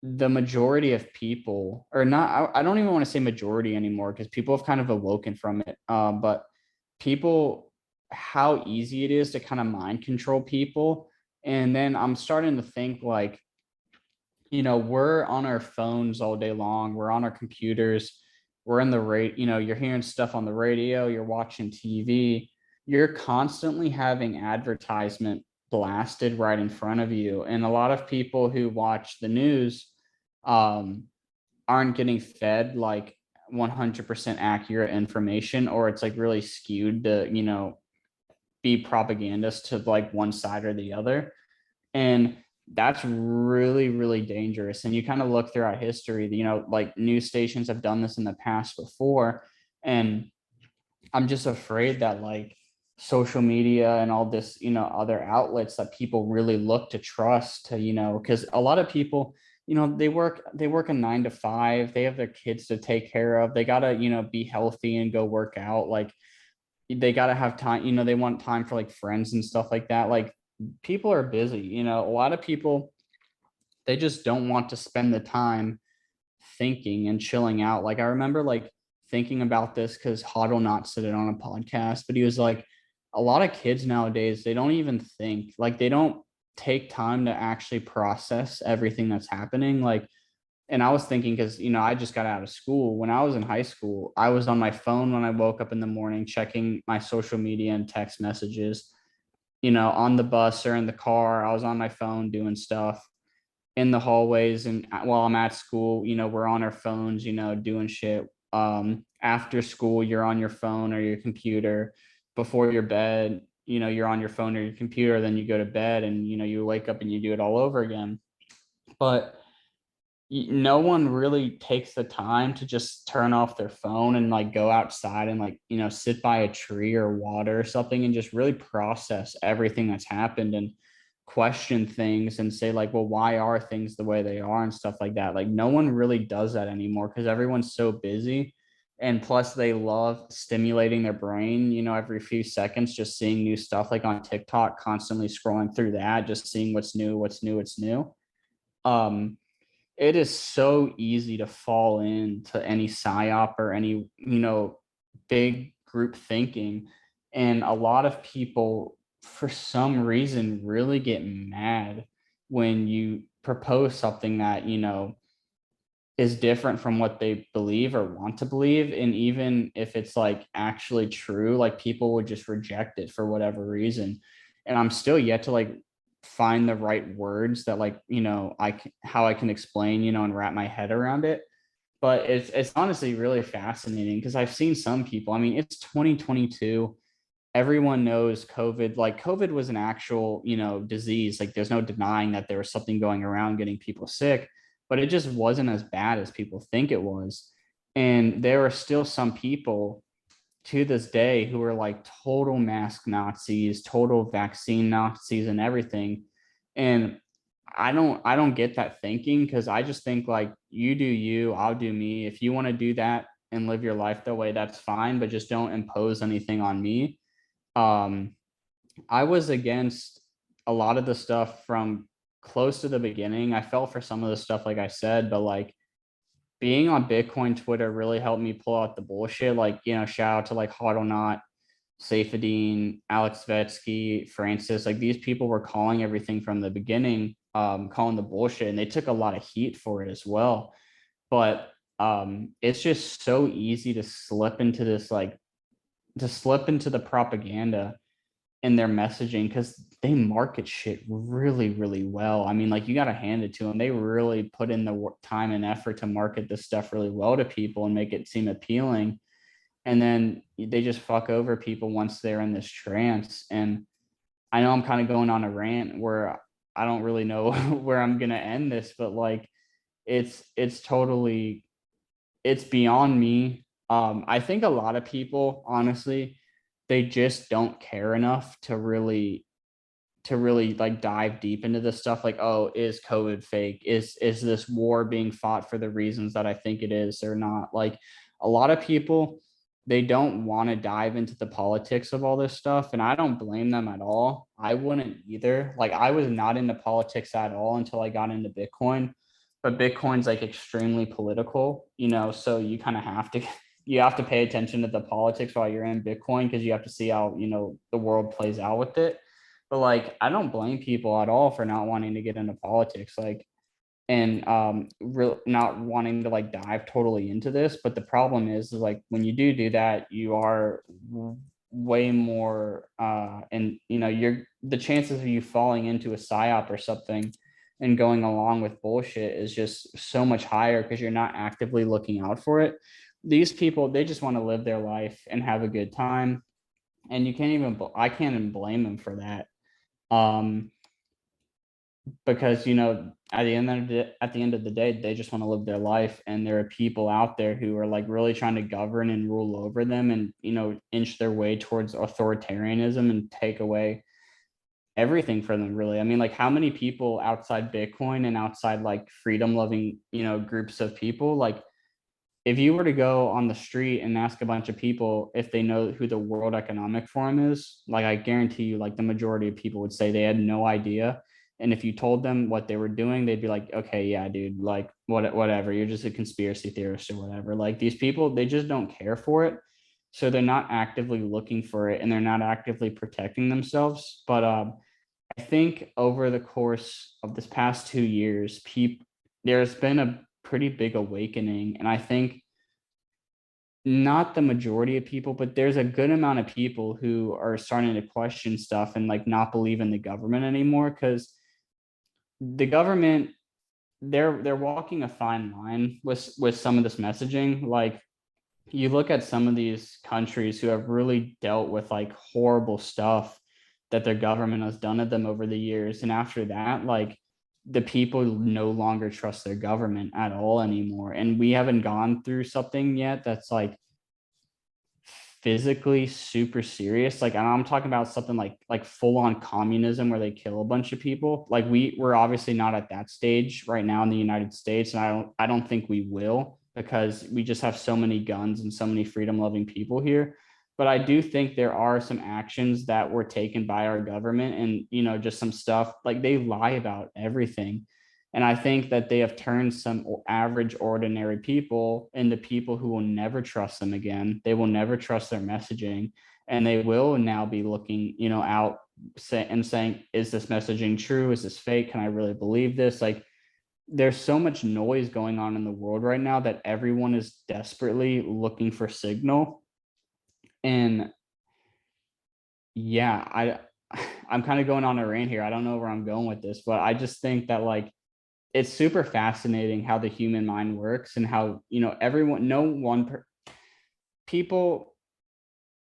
the majority of people, or not, I don't even want to say majority anymore because people have kind of awoken from it. But people, how easy it is to kind of mind control people. And then I'm starting to think like, we're on our phones all day long, we're on our computers, we're in the rate, you're hearing stuff on the radio, you're watching TV, you're constantly having advertisement blasted right in front of you. And a lot of people who watch the news um, aren't getting fed like 100% accurate information, or it's like really skewed to, be propagandist to like one side or the other. And that's really dangerous. And you kind of look throughout history, like news stations have done this in the past before. And I'm just afraid that like social media and all this, other outlets that people really look to trust to, because a lot of people, they work a 9 to 5, they have their kids to take care of, they gotta, be healthy and go work out. Like, they gotta have time, they want time for like friends and stuff like that. Like, people are busy, a lot of people, they just don't want to spend the time thinking and chilling out. Like, I remember like thinking about this because Hodl Not said it on a podcast, but he was like, a lot of kids nowadays, they don't even think, like they don't take time to actually process everything that's happening. Like, and I was thinking, because I just got out of school. When I was in high school, I was on my phone when I woke up in the morning, checking my social media and text messages. On the bus or in the car, I was on my phone doing stuff in the hallways. And while I'm at school, we're on our phones, doing shit. After school, you're on your phone or your computer. Before your bed, you're on your phone or your computer. Then you go to bed and, you wake up and you do it all over again. But no one really takes the time to just turn off their phone and like go outside and like, sit by a tree or water or something and just really process everything that's happened and question things and say like, well, why are things the way they are and stuff like that. Like, no one really does that anymore because everyone's so busy. And plus they love stimulating their brain, every few seconds, just seeing new stuff, like on TikTok, constantly scrolling through that, just seeing what's new. um it is so easy to fall into any psyop or any, big group thinking. And a lot of people, for some reason, really get mad when you propose something that, is different from what they believe or want to believe. And even if it's like actually true, like people would just reject it for whatever reason. And I'm still yet to like find the right words that like, how I can explain, and wrap my head around it. But it's honestly really fascinating because I've seen some people, I mean, it's 2022. Everyone knows COVID, like COVID was an actual, disease. Like, there's no denying that there was something going around getting people sick, but it just wasn't as bad as people think it was. And there are still some people to this day who are like total mask Nazis, total vaccine Nazis and everything. And I don't get that thinking, because I just think like, you do you, I'll do me. If you want to do that and live your life that way, that's fine, but just don't impose anything on me. um I was against a lot of the stuff from close to the beginning. I fell for some of the stuff, like I said, but like, being on Bitcoin Twitter really helped me pull out the bullshit. Like, shout out to like Hodlnot, Saifadine, Alex Vetsky, Francis. Like, these people were calling everything from the beginning, calling the bullshit, and they took a lot of heat for it as well. But it's just so easy to slip into this, like, to slip into the propaganda. in their messaging, because they market shit really, really well. I mean, like, you got to hand it to them. They really put in the time and effort to market this stuff really well to people and make it seem appealing. And then they just fuck over people once they're in this trance. And I know I'm kind of going on a rant where I don't really know where I'm going to end this, but like, it's totally, it's beyond me. I think a lot of people, honestly, they just don't care enough to really like dive deep into this stuff. Like, oh, is COVID fake? Is this war being fought for the reasons that I think it is or not? Like, a lot of people, they don't want to dive into the politics of all this stuff, and I don't blame them at all. I wouldn't either. Like, I was not into politics at all until I got into Bitcoin, but Bitcoin's like extremely political, so you kind of have to you have to pay attention to the politics while you're in Bitcoin, because you have to see how, the world plays out with it. But like, I don't blame people at all for not wanting to get into politics, like, and not wanting to like dive totally into this. But the problem is like, when you do that, you are way more and you're, the chances of you falling into a psyop or something and going along with bullshit is just so much higher, because you're not actively looking out for it. These people, they just want to live their life and have a good time, and I can't even blame them for that. Because at the end of the day, they just want to live their life, and there are people out there who are like really trying to govern and rule over them, and inch their way towards authoritarianism and take away everything from them, really. I mean, like, how many people outside Bitcoin and outside like freedom loving groups of people, like, if you were to go on the street and ask a bunch of people if they know who the World Economic Forum is, like, I guarantee you, like, the majority of people would say they had no idea. And if you told them what they were doing, they'd be like, okay, yeah, dude, like, whatever, you're just a conspiracy theorist or whatever. Like, these people, they just don't care for it. So they're not actively looking for it, and they're not actively protecting themselves. But I think over the course of this past 2 years, there's been a pretty big awakening. And I think not the majority of people, but there's a good amount of people who are starting to question stuff and like not believe in the government anymore, because the government, they're walking a fine line with some of this messaging. Like, you look at some of these countries who have really dealt with like horrible stuff that their government has done to them over the years, and after that, like, the people no longer trust their government at all anymore. And we haven't gone through something yet that's like physically super serious. Like, I'm talking about something like full on communism where they kill a bunch of people. Like, we're obviously not at that stage right now in the United States, and I don't think we will, because we just have so many guns and so many freedom loving people here. But I do think there are some actions that were taken by our government, and just some stuff, like, they lie about everything. And I think that they have turned some average, ordinary people into people who will never trust them again. They will never trust their messaging. And they will now be looking, out and saying, is this messaging true? Is this fake? Can I really believe this? Like, there's so much noise going on in the world right now that everyone is desperately looking for signal. And yeah, I'm kind of going on a rant here. I don't know where I'm going with this, but I just think that, like, it's super fascinating how the human mind works, and how everyone no one people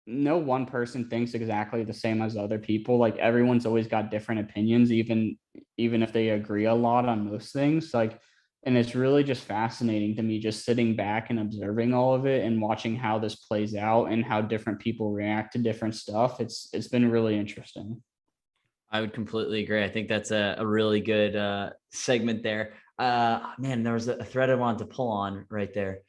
no one person thinks exactly the same as other people. Like, everyone's always got different opinions, even if they agree a lot on most things. Like, and it's really just fascinating to me, just sitting back and observing all of it and watching how this plays out and how different people react to different stuff. It's been really interesting. I would completely agree. I think that's a really good segment there. Man, there was a thread I wanted to pull on right there.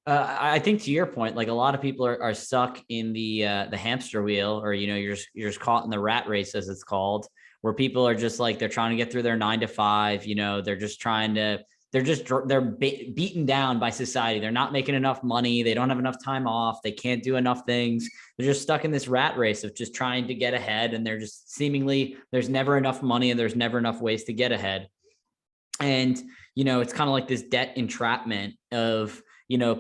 I think, to your point, like, a lot of people are stuck in the hamster wheel, or you're just caught in the rat race, as it's called, where people are just like, they're trying to get through their 9 to 5. They're just trying to they're beaten down by society. They're not making enough money. They don't have enough time off. They can't do enough things. They're just stuck in this rat race of just trying to get ahead. And they're just seemingly, there's never enough money and there's never enough ways to get ahead. And, it's kind of like this debt entrapment of,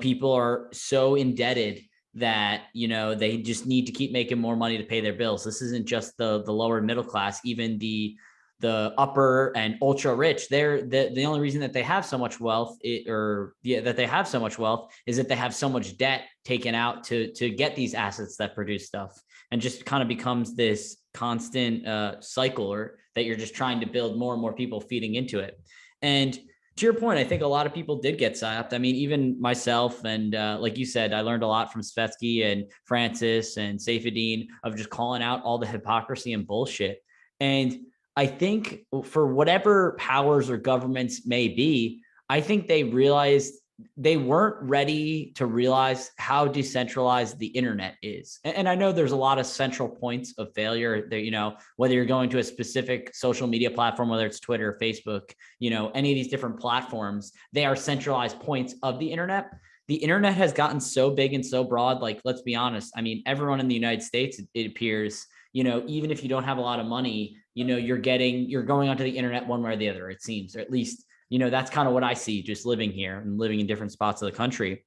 people are so indebted that, they just need to keep making more money to pay their bills. This isn't just the lower middle class, even the upper and ultra rich. They're the only reason that they have so much wealth that they have so much wealth is that they have so much debt taken out to get these assets that produce stuff, and just kind of becomes this constant cycle, or that you're just trying to build more and more people feeding into it. And to your point, I think a lot of people did get psyoped. I mean, even myself, and like you said, I learned a lot from Svetsky and Francis and Saifedean of just calling out all the hypocrisy and bullshit. And I think for whatever powers or governments may be, I think they realized they weren't ready to realize how decentralized the internet is. And I know there's a lot of central points of failure that, whether you're going to a specific social media platform, whether it's Twitter, Facebook, any of these different platforms, they are centralized points of the internet. The internet has gotten so big and so broad. Like, let's be honest. I mean, everyone in the United States, it appears, even if you don't have a lot of money, you're going onto the internet one way or the other, it seems, or at least, that's kind of what I see just living here and living in different spots of the country.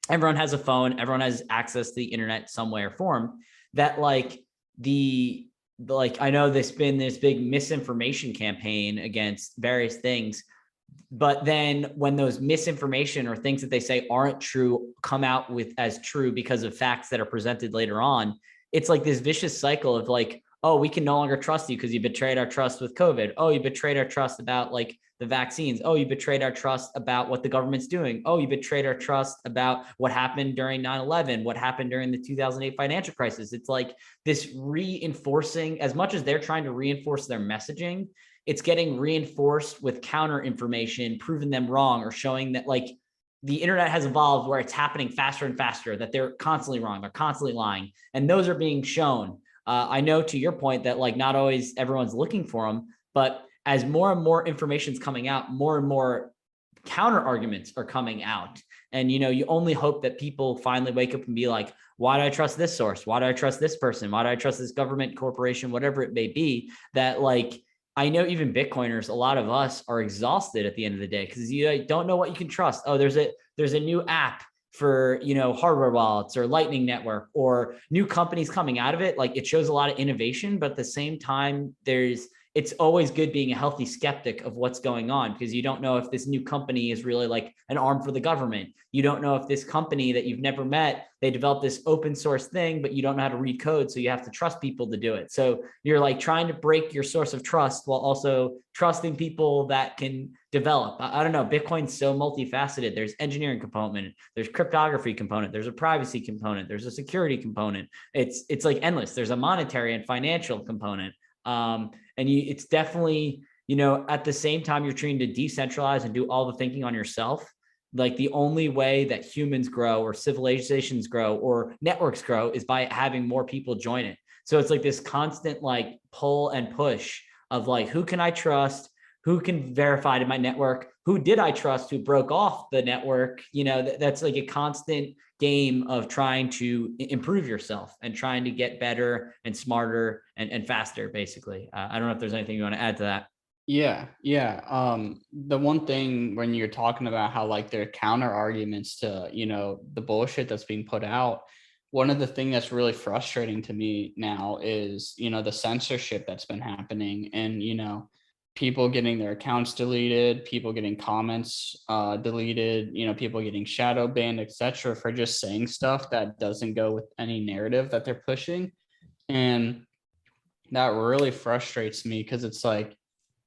Everyone has a phone, everyone has access to the internet some way or form. That like I know there's been this big misinformation campaign against various things, but then when those misinformation or things that they say aren't true come out with as true because of facts that are presented later on, it's like this vicious cycle of like, oh, we can no longer trust you because you betrayed our trust with COVID. Oh, you betrayed our trust about like the vaccines. Oh, you betrayed our trust about what the government's doing. Oh, you betrayed our trust about what happened during 9/11, what happened during the 2008 financial crisis. It's like this reinforcing, as much as they're trying to reinforce their messaging, it's getting reinforced with counter information, proving them wrong, or showing that like the internet has evolved where it's happening faster and faster, that they're constantly wrong, they're constantly lying. And those are being shown. I know, to your point, that like not always everyone's looking for them, but as more and more information is coming out, more and more counter arguments are coming out. And, you only hope that people finally wake up and be like, why do I trust this source? Why do I trust this person? Why do I trust this government, corporation, whatever it may be? That like, I know even Bitcoiners, a lot of us are exhausted at the end of the day because you don't know what you can trust. Oh, there's a new app for, hardware wallets or Lightning Network or new companies coming out of it. Like, it shows a lot of innovation, but at the same time, it's always good being a healthy skeptic of what's going on, because you don't know if this new company is really like an arm for the government. You don't know if this company that you've never met, they developed this open source thing, but you don't know how to read code. So you have to trust people to do it. So you're like trying to break your source of trust while also trusting people that can develop. I don't know. Bitcoin's so multifaceted. There's engineering component, there's cryptography component, there's a privacy component, there's a security component. It's like endless. There's a monetary and financial component. It's definitely, at the same time, you're trying to decentralize and do all the thinking on yourself. Like, the only way that humans grow or civilizations grow or networks grow is by having more people join it. So it's like this constant like pull and push of like, who can I trust? Who can verify to my network? Who did I trust who broke off the network? That's like a constant game of trying to improve yourself and trying to get better and smarter and faster, basically. I don't know if there's anything you want to add to that. Yeah. The one thing when you're talking about how like there are counter arguments to, the bullshit that's being put out, one of the things that's really frustrating to me now is, the censorship that's been happening, and, people getting their accounts deleted, people getting comments deleted, people getting shadow banned, etc., for just saying stuff that doesn't go with any narrative that they're pushing. And that really frustrates me, because it's like,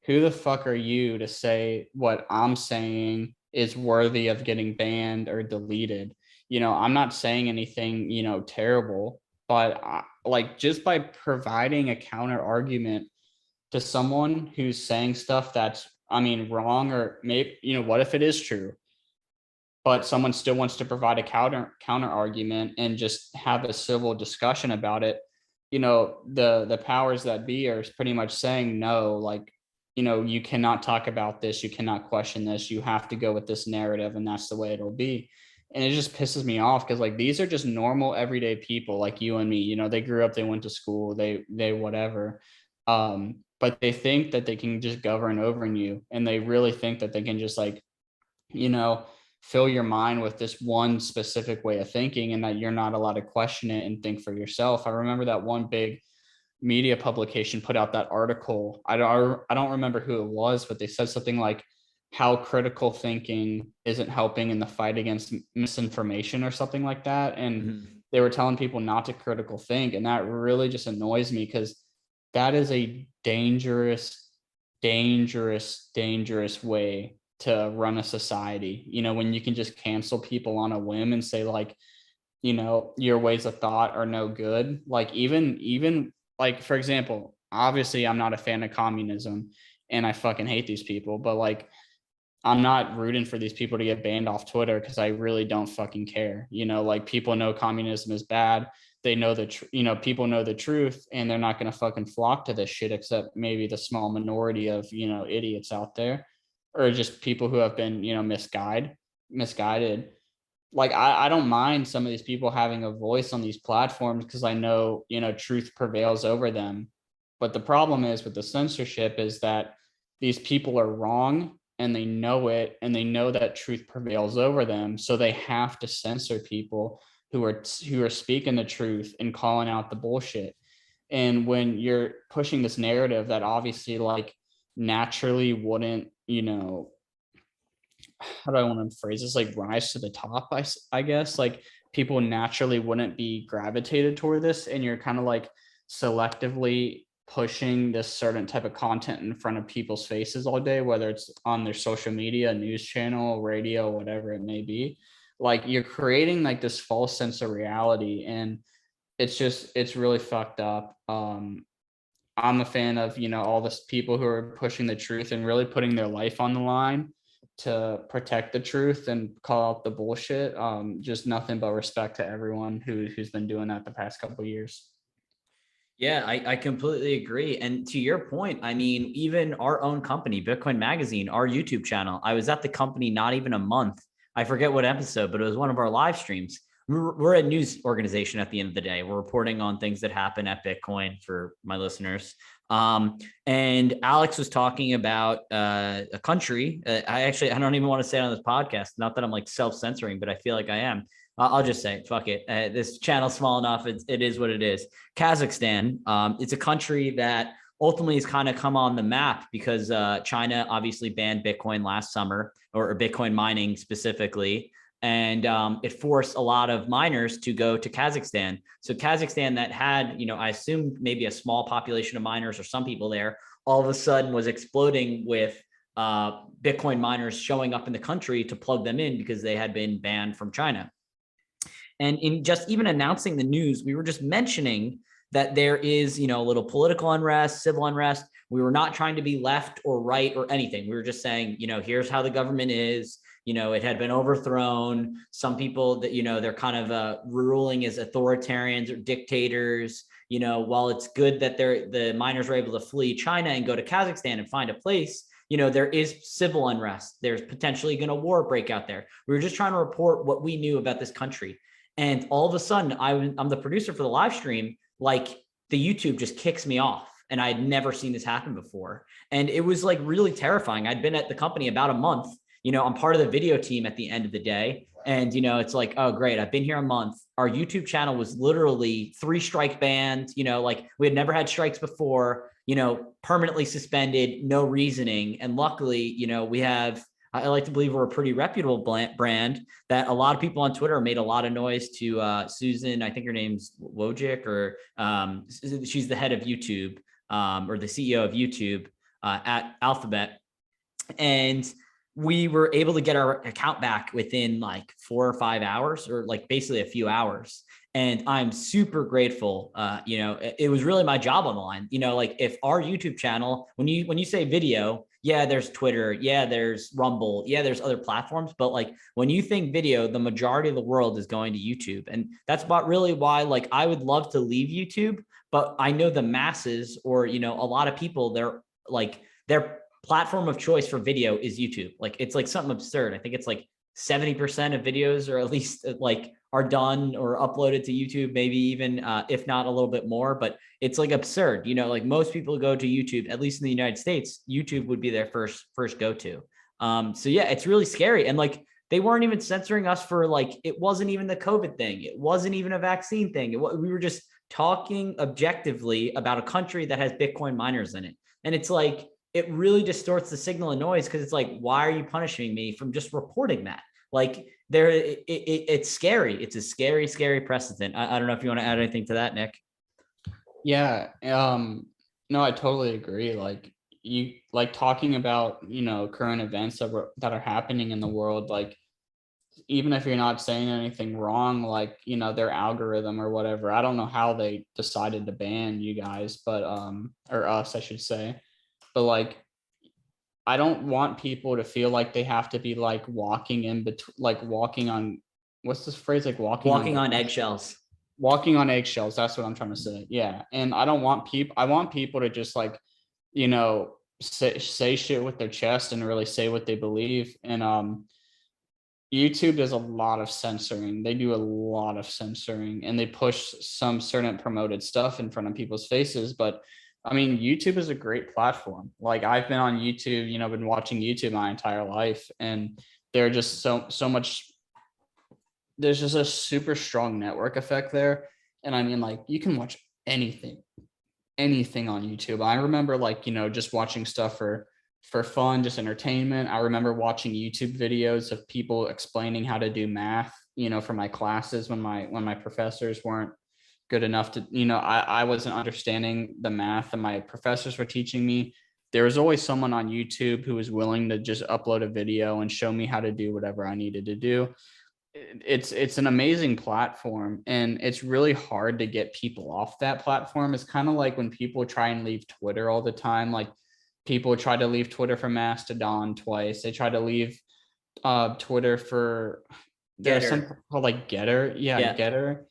who the fuck are you to say what I'm saying is worthy of getting banned or deleted? I'm not saying anything, terrible, but like, just by providing a counter argument to someone who's saying stuff that's, wrong, or maybe, what if it is true, but someone still wants to provide a counter argument and just have a civil discussion about it. The powers that be are pretty much saying, no, like, you cannot talk about this, you cannot question this, you have to go with this narrative, and that's the way it'll be. And it just pisses me off, because like, these are just normal everyday people like you and me. They grew up, they went to school, they whatever, but they think that they can just govern over you, and they really think that they can just like, you know fill your mind with this one specific way of thinking and that you're not allowed to question it and think for yourself. I remember that one big media publication put out that article. I don't remember who it was, but they said something like how critical thinking isn't helping in the fight against misinformation or something like that. And they were telling people not to critical think. And that really just annoys me because that is a dangerous, dangerous way to run a society. You know, when you can just cancel people on a whim and say like, you know, your ways of thought are no good. Like even like, for example, obviously I'm not a fan of communism and I fucking hate these people, but like I'm not rooting for these people to get banned off Twitter because I really don't fucking care. You know, like people know communism is bad. They know you know, people know the truth and they're not going to fucking flock to this shit except maybe the small minority of, you know, idiots out there or just people who have been, you know, misguided. Like I don't mind some of these people having a voice on these platforms because I know, you know, truth prevails over them. But the problem is with the censorship is that these people are wrong and they know it and they know that truth prevails over them. So they have to censor people who are speaking the truth and calling out the bullshit. And when you're pushing this narrative that obviously like naturally wouldn't, you know, how do I want to phrase this? Like rise to the top, I guess. Like people naturally wouldn't be gravitated toward this, and you're kind of like selectively pushing this certain type of content in front of people's faces all day, whether it's on their social media, news channel, radio, whatever it may be. Like you're creating like this false sense of reality, and it's really fucked up. I'm a fan of, you know, all this people who are pushing the truth and really putting their life on the line to protect the truth and call out the bullshit. Just nothing but respect to everyone who's been doing that the past couple of years. Yeah, I completely agree. And to your point, I mean, even our own company, Bitcoin Magazine, our YouTube channel, I was at the company not even a month. I forget what episode, but it was one of our live streams. We're a news organization at the end of the day. We're reporting on things that happen at Bitcoin for my listeners. And Alex was talking about a country. I don't even want to say it on this podcast. Not that I'm like self-censoring, but I feel like I am. I'll just say, fuck it. This channel's small enough. It is what it is. Kazakhstan. It's a country that ultimately has kind of come on the map because China obviously banned Bitcoin last summer, or Bitcoin mining specifically. And it forced a lot of miners to go to Kazakhstan. So Kazakhstan that had, you know, I assume maybe a small population of miners or some people there, all of a sudden was exploding with Bitcoin miners showing up in the country to plug them in because they had been banned from China. And in just even announcing the news, we were just mentioning that there is, you know, a little political unrest, civil unrest. We were not trying to be left or right or anything. We were just saying, you know, here's how the government is. You know, it had been overthrown. Some people that, you know, they're kind of ruling as authoritarians or dictators. You know, while it's good that the miners were able to flee China and go to Kazakhstan and find a place, you know, there is civil unrest. There's potentially going to war break out there. We were just trying to report what we knew about this country. And all of a sudden, I'm the producer for the live stream. Like the YouTube just kicks me off. And I had never seen this happen before. And it was like really terrifying. I'd been at the company about a month. You know, I'm part of the video team at the end of the day. And, you know, it's like, oh, great. I've been here a month. Our YouTube channel was literally 3 strike banned. You know, like we had never had strikes before, you know, permanently suspended, no reasoning. And luckily, you know, I like to believe we're a pretty reputable brand that a lot of people on Twitter made a lot of noise to Susan. I think her name's Wojcik, or she's the head of YouTube, or the CEO of YouTube at Alphabet. And we were able to get our account back within like 4 or 5 hours, or like basically a few hours. And I'm super grateful. You know, it was really my job on the line. You know, like if our YouTube channel, when you say video, yeah, there's Twitter, yeah, there's Rumble, yeah, there's other platforms. But like when you think video, the majority of the world is going to YouTube. And that's really why, like, I would love to leave YouTube, but I know the masses, or, you know, a lot of people, they're like, their platform of choice for video is YouTube. Like it's like something absurd. I think it's like 70% of videos, or at least like, are done or uploaded to YouTube, maybe even if not a little bit more, but it's like absurd. You know, like most people go to YouTube, at least in the United States, YouTube would be their first go-to. So yeah, it's really scary. And like they weren't even censoring us for like, it wasn't even the COVID thing. It wasn't even a vaccine thing. We were just talking objectively about a country that has Bitcoin miners in it. And it's like, it really distorts the signal and noise because it's like, why are you punishing me from just reporting that? Like it's scary. It's a scary, scary precedent. I don't know if you want to add anything to that, Nick. Yeah. No, I totally agree. Like you like talking about, current events that are happening in the world, like even if you're not saying anything wrong, like, their algorithm or whatever. I don't know how they decided to ban you guys, but or us, I should say. But like I don't want people to feel like they have to be like walking in between, like walking on, what's this phrase, like walking on eggshells. Walking on eggshells. That's what I'm trying to say. Yeah. And I don't want people, I want people to just like, say shit with their chest and really say what they believe. And YouTube does a lot of censoring. They do a lot of censoring and they push some certain promoted stuff in front of people's faces. But I mean, YouTube is a great platform. Like I've been on YouTube, been watching YouTube my entire life, and there are just so much. There's just a super strong network effect there, and I mean, like you can watch anything on YouTube. I remember like, just watching stuff for fun, just entertainment. I remember watching YouTube videos of people explaining how to do math, for my classes when my professors weren't good enough to, I wasn't understanding the math and my professors were teaching me. There was always someone on YouTube who was willing to just upload a video and show me how to do whatever I needed to do. It's an amazing platform, and it's really hard to get people off that platform. It's kind of like when people try and leave Twitter all the time. Like people try to leave Twitter for Mastodon twice. They try to leave Twitter for, there's something called like Getter. Yeah, Getter.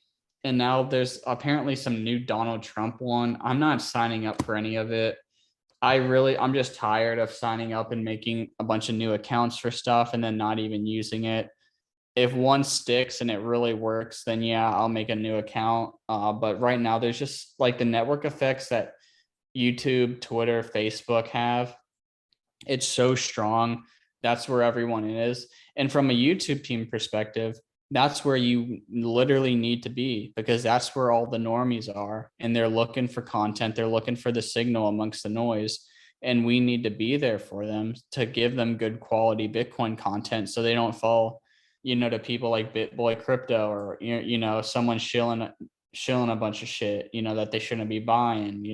And now there's apparently some new Donald Trump one. I'm not signing up for any of it. I'm just tired of signing up and making a bunch of new accounts for stuff and then not even using it. If one sticks and it really works, then yeah, I'll make a new account. But right now there's just like the network effects that YouTube, Twitter, Facebook have. It's so strong. That's where everyone is. And from a YouTube team perspective, that's where you literally need to be, because that's where all the normies are, and they're looking for content. They're looking for the signal amongst the noise. And we need to be there for them to give them good quality Bitcoin content so they don't fall, to people like BitBoy Crypto or, someone shilling a bunch of shit, that they shouldn't be buying.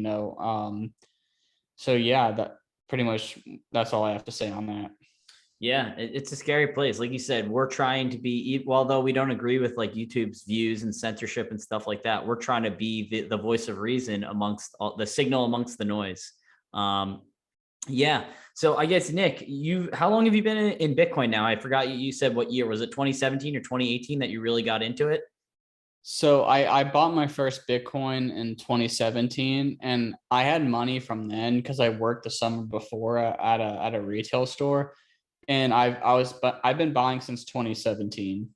So yeah, that pretty much, that's all I have to say on that. Yeah, it's a scary place. Like you said, we're trying to be, although we don't agree with like YouTube's views and censorship and stuff like that, we're trying to be the voice of reason amongst all the signal amongst the noise. Yeah. So I guess, Nick, how long have you been in Bitcoin now? I forgot you said what year. Was it 2017 or 2018 that you really got into it? So I bought my first Bitcoin in 2017, and I had money from then because I worked the summer before at a retail store, and I've been buying since 2017.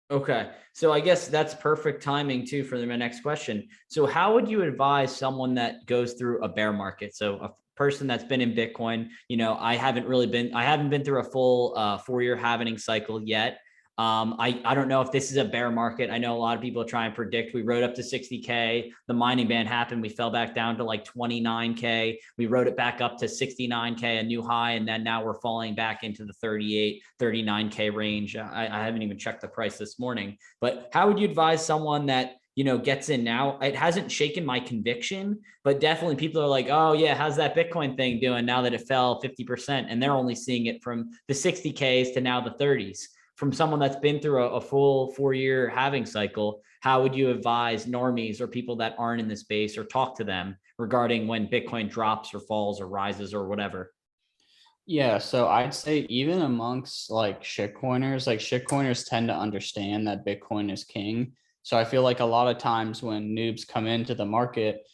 Okay. So I guess that's perfect timing too for my next question. So how would you advise someone that goes through a bear market? So a person that's been in Bitcoin, I haven't been through a full 4-year halving cycle yet. I don't know if this is a bear market. I know a lot of people try and predict. We rode up to 60K. The mining ban happened. We fell back down to like 29K. We rode it back up to 69K, a new high. And then now we're falling back into the 38, 39K range. I haven't even checked the price this morning. But how would you advise someone that gets in now? It hasn't shaken my conviction, but definitely people are like, oh yeah, how's that Bitcoin thing doing now that it fell 50%? And they're only seeing it from the 60Ks to now the 30s. From someone that's been through a full 4-year halving cycle, how would you advise normies or people that aren't in the space or talk to them regarding when Bitcoin drops or falls or rises or whatever? Yeah, so I'd say even amongst like shitcoiners tend to understand that Bitcoin is king. So I feel like a lot of times when noobs come into the market,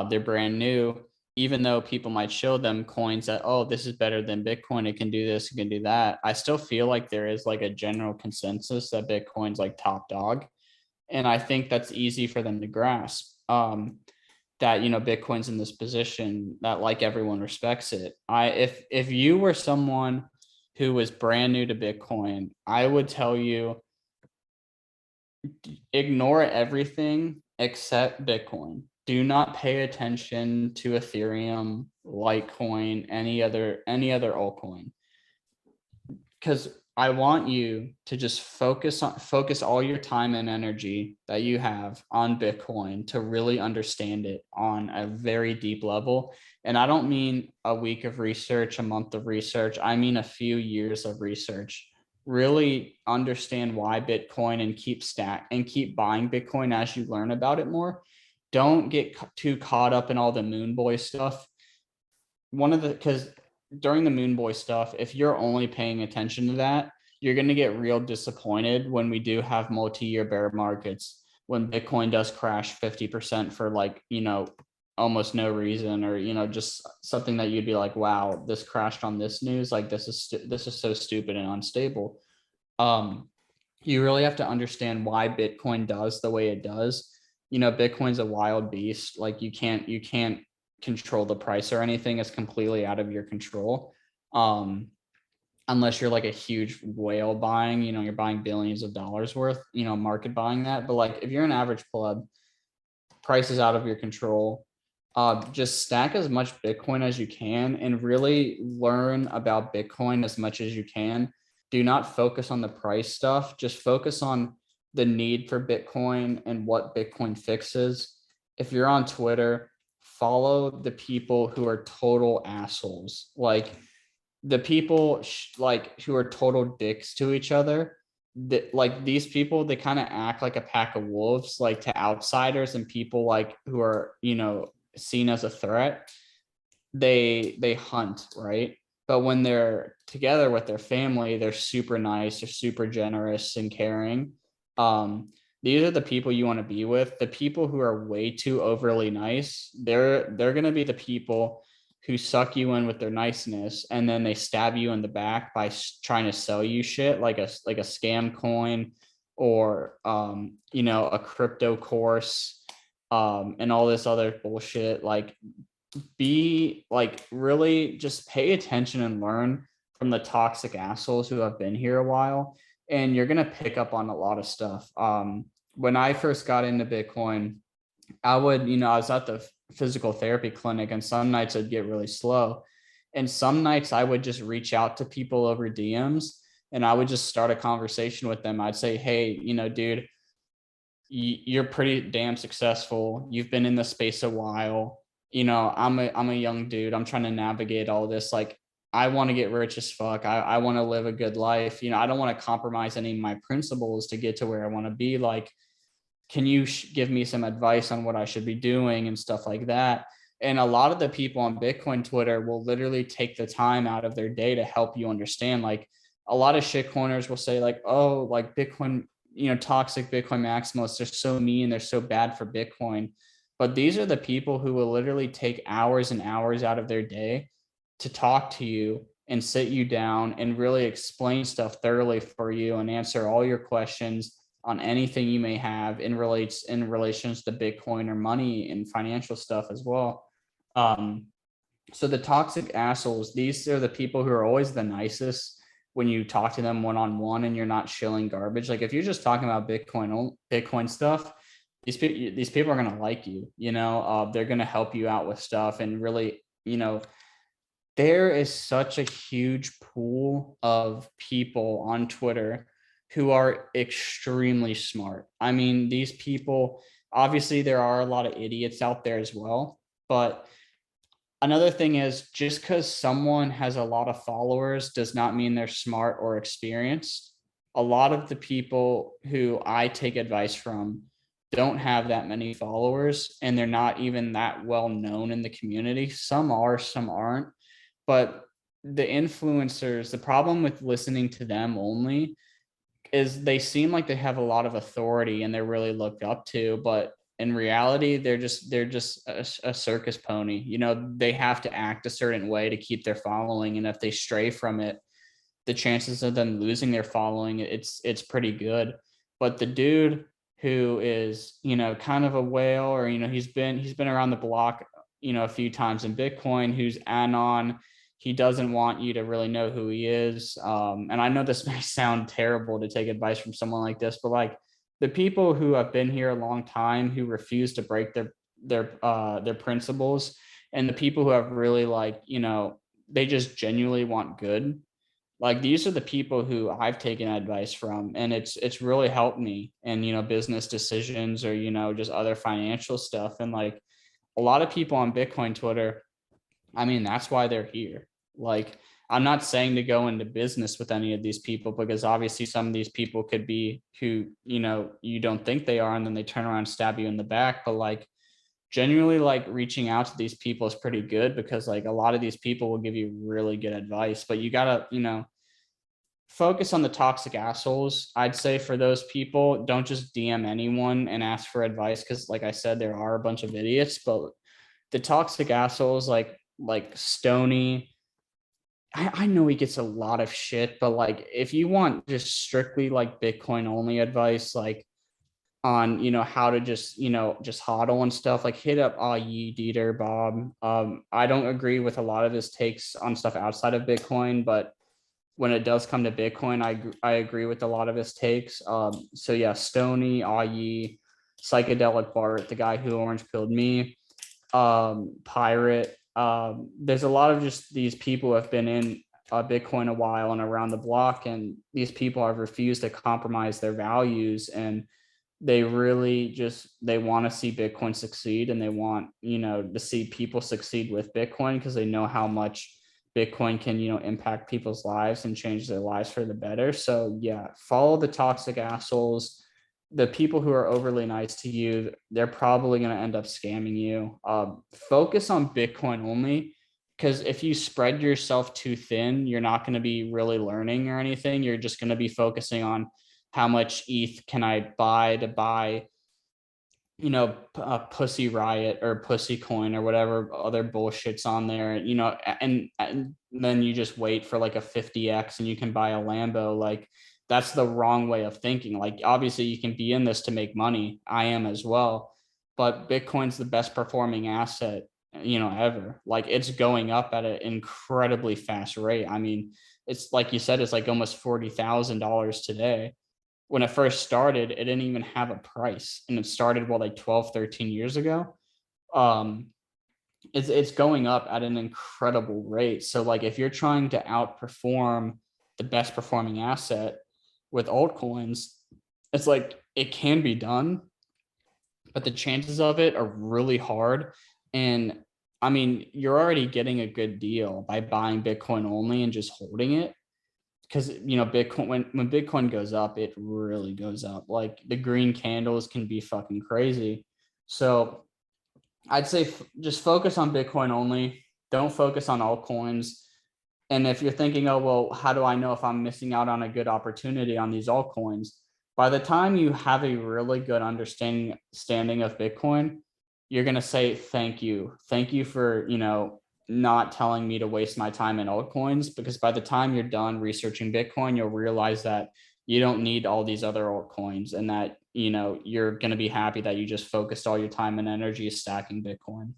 they're brand new, even though people might show them coins that, oh, this is better than Bitcoin, it can do this, it can do that. I still feel like there is like a general consensus that Bitcoin's like top dog. And I think that's easy for them to grasp. That Bitcoin's in this position that like everyone respects it. If you were someone who was brand new to Bitcoin, I would tell you ignore everything except Bitcoin. Do not pay attention to Ethereum, Litecoin, any other altcoin, because I want you to just focus all your time and energy that you have on Bitcoin to really understand it on a very deep level. And I don't mean a week of research, a month of research. I mean a few years of research. Really understand why Bitcoin and keep buying Bitcoin as you learn about it more. Don't get too caught up in all the moon boy stuff. Because during the moon boy stuff, if you're only paying attention to that, you're going to get real disappointed when we do have multi-year bear markets, when Bitcoin does crash 50% for almost no reason, or just something that you'd be like, wow, this crashed on this news, like this is so stupid and unstable. You really have to understand why Bitcoin does the way it does. Bitcoin's a wild beast. Like you can't control the price or anything. It's completely out of your control. Unless you're like a huge whale buying, you're buying billions of dollars worth, market buying that. But like if you're an average pleb, price is out of your control. Just stack as much Bitcoin as you can and really learn about Bitcoin as much as you can. Do not focus on the price stuff. Just focus on the need for Bitcoin and what Bitcoin fixes. If you're on Twitter, follow the people who are total assholes. Like the people who are total dicks to each other. That, like, these people, they kind of act like a pack of wolves, like to outsiders and people like who are seen as a threat. They hunt, right? But when they're together with their family, they're super nice, they're super generous and caring. These are the people you want to be with. The people who are way too overly nice, they're going to be the people who suck you in with their niceness, and then they stab you in the back by trying to sell you shit like a scam coin, or a crypto course, and all this other bullshit. Like, be like, really just pay attention and learn from the toxic assholes who have been here a while, and you're going to pick up on a lot of stuff. When I first got into Bitcoin, I was at the physical therapy clinic, and some nights I'd get really slow. And some nights I would just reach out to people over DMs, and I would just start a conversation with them. I'd say, hey, dude, you're pretty damn successful. You've been in the space a while. I'm a young dude. I'm trying to navigate all this. Like, I want to get rich as fuck. I want to live a good life. I don't want to compromise any of my principles to get to where I want to be. Like, can you give me some advice on what I should be doing and stuff like that? And a lot of the people on Bitcoin Twitter will literally take the time out of their day to help you understand. Like, a lot of shitcoiners will say like, oh, like Bitcoin, toxic Bitcoin maximalists, they're so mean, they're so bad for Bitcoin. But these are the people who will literally take hours and hours out of their day to talk to you and sit you down and really explain stuff thoroughly for you and answer all your questions on anything you may have in relations to Bitcoin or money and financial stuff as well. So the toxic assholes, these are the people who are always the nicest when you talk to them one-on-one and you're not shilling garbage. Like, if you're just talking about Bitcoin stuff, these people are going to like you, they're going to help you out with stuff. And really, there is such a huge pool of people on Twitter who are extremely smart. I mean, these people, obviously there are a lot of idiots out there as well, but another thing is, just because someone has a lot of followers does not mean they're smart or experienced. A lot of the people who I take advice from don't have that many followers, and they're not even that well known in the community. Some are, some aren't. But the influencers, the problem with listening to them only is they seem like they have a lot of authority and they're really looked up to, but in reality, they're just a circus pony. They have to act a certain way to keep their following, and if they stray from it, the chances of them losing their following, it's pretty good. But the dude who is kind of a whale, or he's been around the block a few times in Bitcoin, who's anon, He doesn't want you to really know who he is. And I know this may sound terrible to take advice from someone like this, but like the people who have been here a long time, who refuse to break their principles, and the people who have really like, they just genuinely want good. Like these are the people who I've taken advice from, and it's really helped me in, business decisions or, just other financial stuff. And like a lot of people on Bitcoin Twitter, I mean, that's why they're here. Like, I'm not saying to go into business with any of these people, because obviously some of these people could be who, you don't think they are, and then they turn around and stab you in the back. But like, genuinely, like reaching out to these people is pretty good, because like a lot of these people will give you really good advice, but you gotta, focus on the toxic assholes. I'd say for those people, don't just DM anyone and ask for advice, because like I said, there are a bunch of idiots. But the toxic assholes like Stony, I know he gets a lot of shit, but like if you want just strictly like Bitcoin only advice, like on how to just hodl and stuff, like hit up Yi Dieter Bob. I don't agree with a lot of his takes on stuff outside of Bitcoin, but when it does come to Bitcoin, I agree with a lot of his takes. So yeah, Stony, Yi, Psychedelic Bart, the guy who orange pilled me, Pirate. There's a lot of just these people who have been in Bitcoin a while and around the block, and these people have refused to compromise their values, and they really just they want to see Bitcoin succeed, and they want to see people succeed with Bitcoin, because they know how much Bitcoin can impact people's lives and change their lives for the better. So yeah, follow the toxic assholes. The people who are overly nice to you, they're probably going to end up scamming you. Focus on Bitcoin only, because if you spread yourself too thin, you're not going to be really learning or anything. You're just going to be focusing on how much ETH can I buy to buy, a Pussy Riot or Pussy Coin or whatever other bullshit's on there, and then you just wait for like a 50x and you can buy a Lambo. Like that's the wrong way of thinking. Like obviously you can be in this to make money. I am as well, but Bitcoin's the best performing asset, ever. Like it's going up at an incredibly fast rate. I mean, it's like you said, it's like almost $40,000 today. When it first started, it didn't even have a price, and it started like 12, 13 years ago. um it's going up at an incredible rate. So like if you're trying to outperform the best performing asset with altcoins, it's like it can be done, but the chances of it are really hard. And I mean, you're already getting a good deal by buying Bitcoin only and just holding it, because Bitcoin, when Bitcoin goes up, it really goes up. Like the green candles can be fucking crazy. So I'd say just focus on Bitcoin only. Don't focus on altcoins. And if you're thinking, oh well, how do I know if I'm missing out on a good opportunity on these altcoins? By the time you have a really good understanding of Bitcoin, you're gonna say thank you for not telling me to waste my time in altcoins, because by the time you're done researching Bitcoin, you'll realize that you don't need all these other altcoins, and that you're going to be happy that you just focused all your time and energy stacking Bitcoin.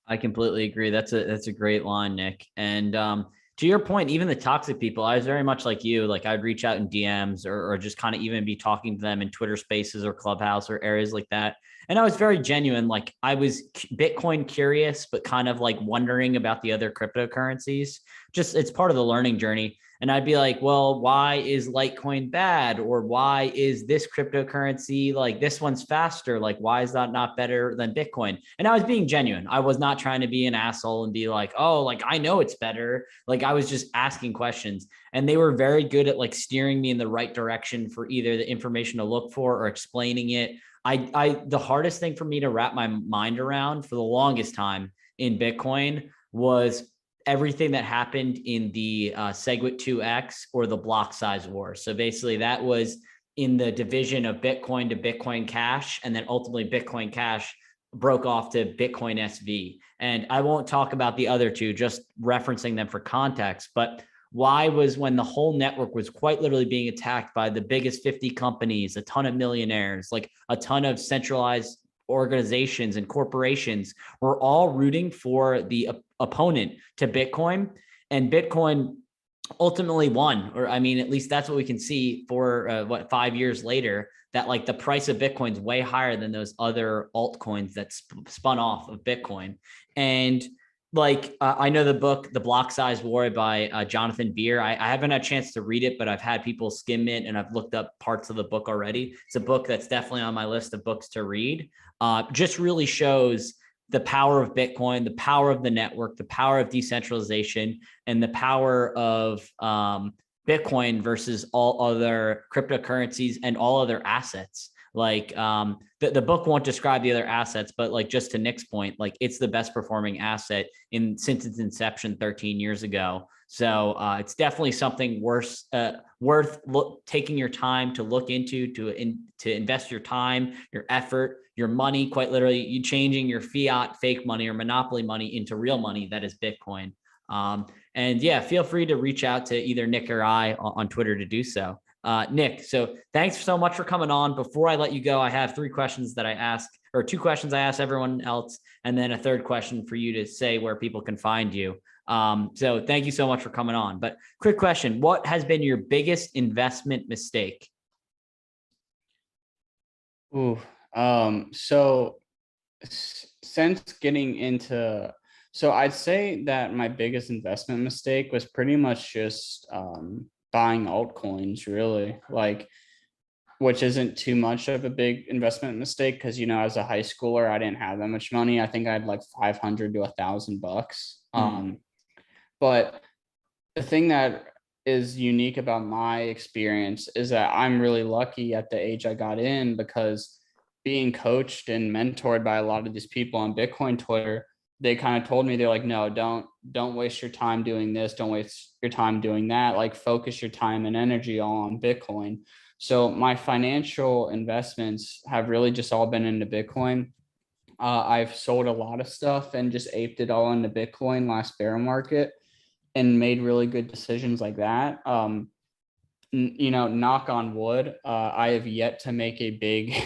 I completely agree. That's a great line, Nick. And to your point, even the toxic people, I was very much like you. Like I'd reach out in DMs or just kind of even be talking to them in Twitter Spaces or Clubhouse or areas like that. And I was very genuine. Like I was Bitcoin curious, but kind of like wondering about the other cryptocurrencies. Just it's part of the learning journey. And I'd be like, well, why is Litecoin bad? Or why is this cryptocurrency like this one's faster? Like, why is that not better than Bitcoin? And I was being genuine. I was not trying to be an asshole and be like, oh, like I know it's better. Like I was just asking questions. And they were very good at like steering me in the right direction for either the information to look for or explaining it. The hardest thing for me to wrap my mind around for the longest time in Bitcoin was everything that happened in the SegWit 2x or the block size war. So basically that was in the division of Bitcoin to Bitcoin Cash, and then ultimately Bitcoin Cash broke off to Bitcoin SV. And I won't talk about the other two, just referencing them for context, but why was when the whole network was quite literally being attacked by the biggest 50 companies, a ton of millionaires, like a ton of centralized organizations and corporations were all rooting for the opponent to Bitcoin, and Bitcoin ultimately won. Or I mean, at least that's what we can see for 5 years later, that like the price of Bitcoin is way higher than those other altcoins that spun off of Bitcoin. And like I know the book The Block Size War by Jonathan Beer. I haven't had a chance to read it, but I've had people skim it and I've looked up parts of the book already. It's a book that's definitely on my list of books to read. Just really shows the power of Bitcoin, the power of the network, the power of decentralization, and the power of Bitcoin versus all other cryptocurrencies and all other assets. Like the book won't describe the other assets, but like just to Nick's point, like it's the best performing asset since its inception 13 years ago. So it's definitely something worth taking your time to look into, to invest your time, your effort, your money, quite literally, you changing your fiat fake money or monopoly money into real money that is Bitcoin. And yeah, feel free to reach out to either Nick or I on Twitter to do so. Nick, so thanks so much for coming on. Before I let you go, I have 3 questions that I ask, or 2 questions I ask everyone else, and then a 3rd question for you to say where people can find you. So thank you so much for coming on. But quick question, what has been your biggest investment mistake? Ooh, so since getting into, so I'd say that my biggest investment mistake was pretty much just buying altcoins, really, like, which isn't too much of a big investment mistake because, you know, as a high schooler, I didn't have that much money. I think I had like 500 to $1,000. But the thing that is unique about my experience is that I'm really lucky at the age I got in, because being coached and mentored by a lot of these people on Bitcoin Twitter, they kind of told me, they're like, no, don't waste your time doing this. Don't waste your time doing that. Like, focus your time and energy all on Bitcoin. So my financial investments have really just all been into Bitcoin. I've sold a lot of stuff and just aped it all into Bitcoin last bear market and made really good decisions like that. You know, knock on wood, I have yet to make a big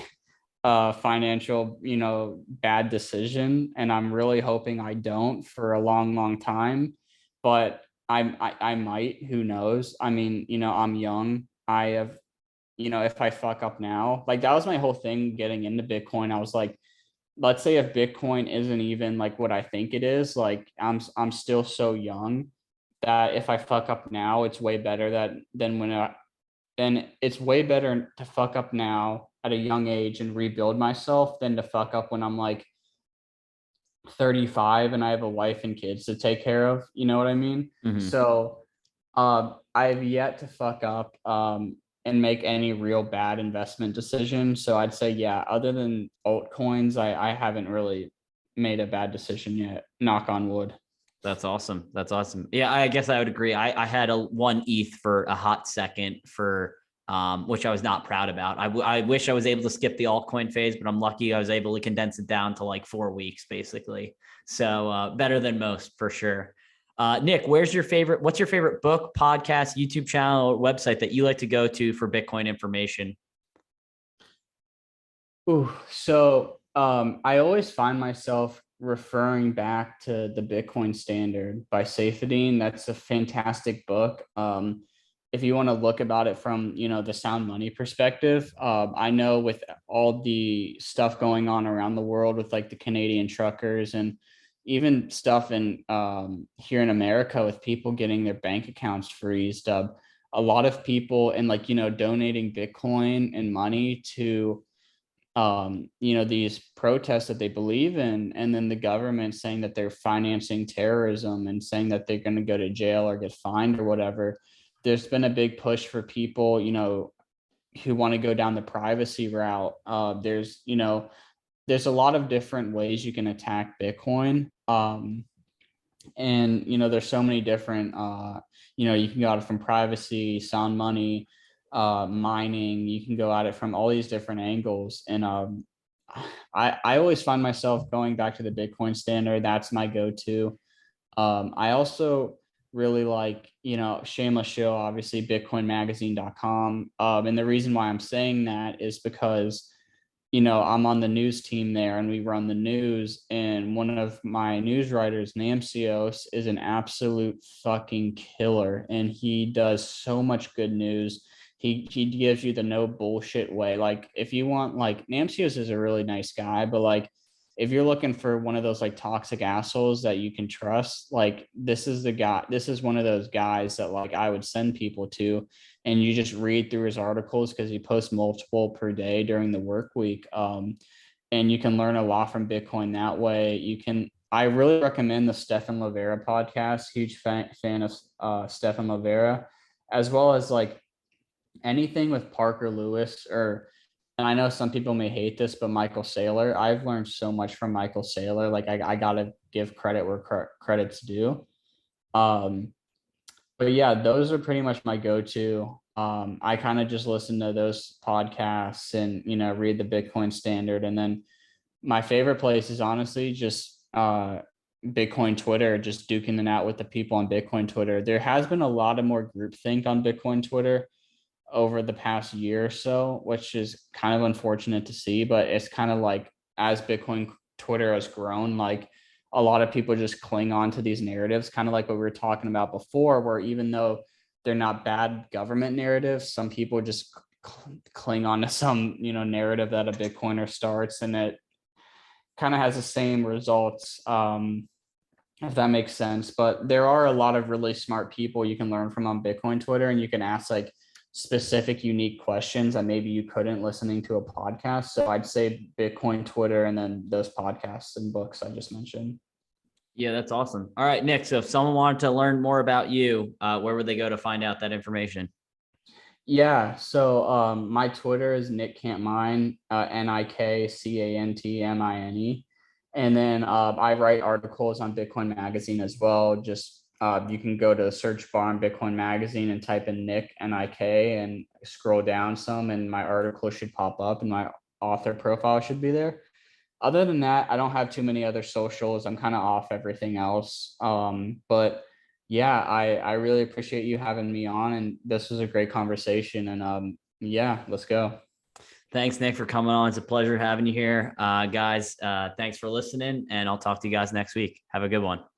financial, you know, bad decision, and I'm really hoping I don't for a long, long time. But I might. Who knows? I mean, you know, I'm young. I have, you know, if I fuck up now, like that was my whole thing getting into Bitcoin. I was like, let's say if Bitcoin isn't even like what I think it is, like I'm still so young that if I fuck up now, it's way better than when then it's way better to fuck up now at a young age and rebuild myself than to fuck up when I'm like 35 and I have a wife and kids to take care of. You know what I mean? Mm-hmm. So I've yet to fuck up and make any real bad investment decision. So I'd say, yeah, other than altcoins, I haven't really made a bad decision yet. Knock on wood. That's awesome. That's awesome. Yeah, I guess I would agree. I had a 1 ETH for a hot second for which I was not proud about. I wish I was able to skip the altcoin phase, but I'm lucky I was able to condense it down to like 4 weeks basically. So better than most for sure. Nick, what's your favorite book, podcast, YouTube channel, or website that you like to go to for Bitcoin information? Ooh, so I always find myself referring back to the Bitcoin Standard by Saifedean. That's a fantastic book. If you want to look about it from, you know, the sound money perspective, I know with all the stuff going on around the world with like the Canadian truckers and even stuff in here in America with people getting their bank accounts freezed, a lot of people and like, you know, donating Bitcoin and money to you know, these protests that they believe in, and then the government saying that they're financing terrorism and saying that they're going to go to jail or get fined or whatever. There's been a big push for people, you know, who want to go down the privacy route. There's, you know, there's a lot of different ways you can attack Bitcoin. And you know, there's so many different you know, you can go at it from privacy, sound money, mining. You can go at it from all these different angles. And I always find myself going back to the Bitcoin Standard. That's my go-to. I also really like, you know, shameless show, obviously bitcoinmagazine.com. And the reason why I'm saying that is because I'm on the news team there and we run the news. And one of my news writers, Namcios, is an absolute fucking killer. And he does so much good news. He gives you the no bullshit way. Like if you want, like Namcios is a really nice guy, but like if you're looking for one of those like toxic assholes that you can trust, like this is the guy. This is one of those guys that like I would send people to, and you just read through his articles because he posts multiple per day during the work week. And you can learn a lot from Bitcoin that way. I really recommend the Stefan Livera podcast. Huge fan of Stefan Livera, as well as like anything with Parker Lewis and I know some people may hate this, but Michael Saylor. I've learned so much from Michael Saylor. Like I gotta give credit where credit's due. Um, but yeah, those are pretty much my go-to. I kind of just listen to those podcasts and read the Bitcoin Standard, and then my favorite place is honestly just Bitcoin Twitter, just duking it out with the people on Bitcoin Twitter. There has been a lot of more groupthink on Bitcoin Twitter over the past year or so, which is kind of unfortunate to see, but it's kind of like as Bitcoin Twitter has grown, like a lot of people just cling on to these narratives, kind of like what we were talking about before, where even though they're not bad government narratives, some people just cling on to some, narrative that a Bitcoiner starts, and it kind of has the same results. If that makes sense. But there are a lot of really smart people you can learn from on Bitcoin Twitter, and you can ask like specific, unique questions that maybe you couldn't listening to a podcast. So I'd say Bitcoin Twitter and then those podcasts and books I just mentioned. Yeah, that's awesome. All right, Nick. So if someone wanted to learn more about you, where would they go to find out that information? Yeah. So my Twitter is Nik Cant Mine, NIKCANTMINE. And then I write articles on Bitcoin Magazine as well. Just you can go to the search bar on Bitcoin Magazine and type in Nik, N-I-K, and scroll down some, and my article should pop up and my author profile should be there. Other than that, I don't have too many other socials. I'm kind of off everything else. But yeah, I really appreciate you having me on, and this was a great conversation. And yeah, let's go. Thanks, Nick, for coming on. It's a pleasure having you here. Guys, thanks for listening, and I'll talk to you guys next week. Have a good one.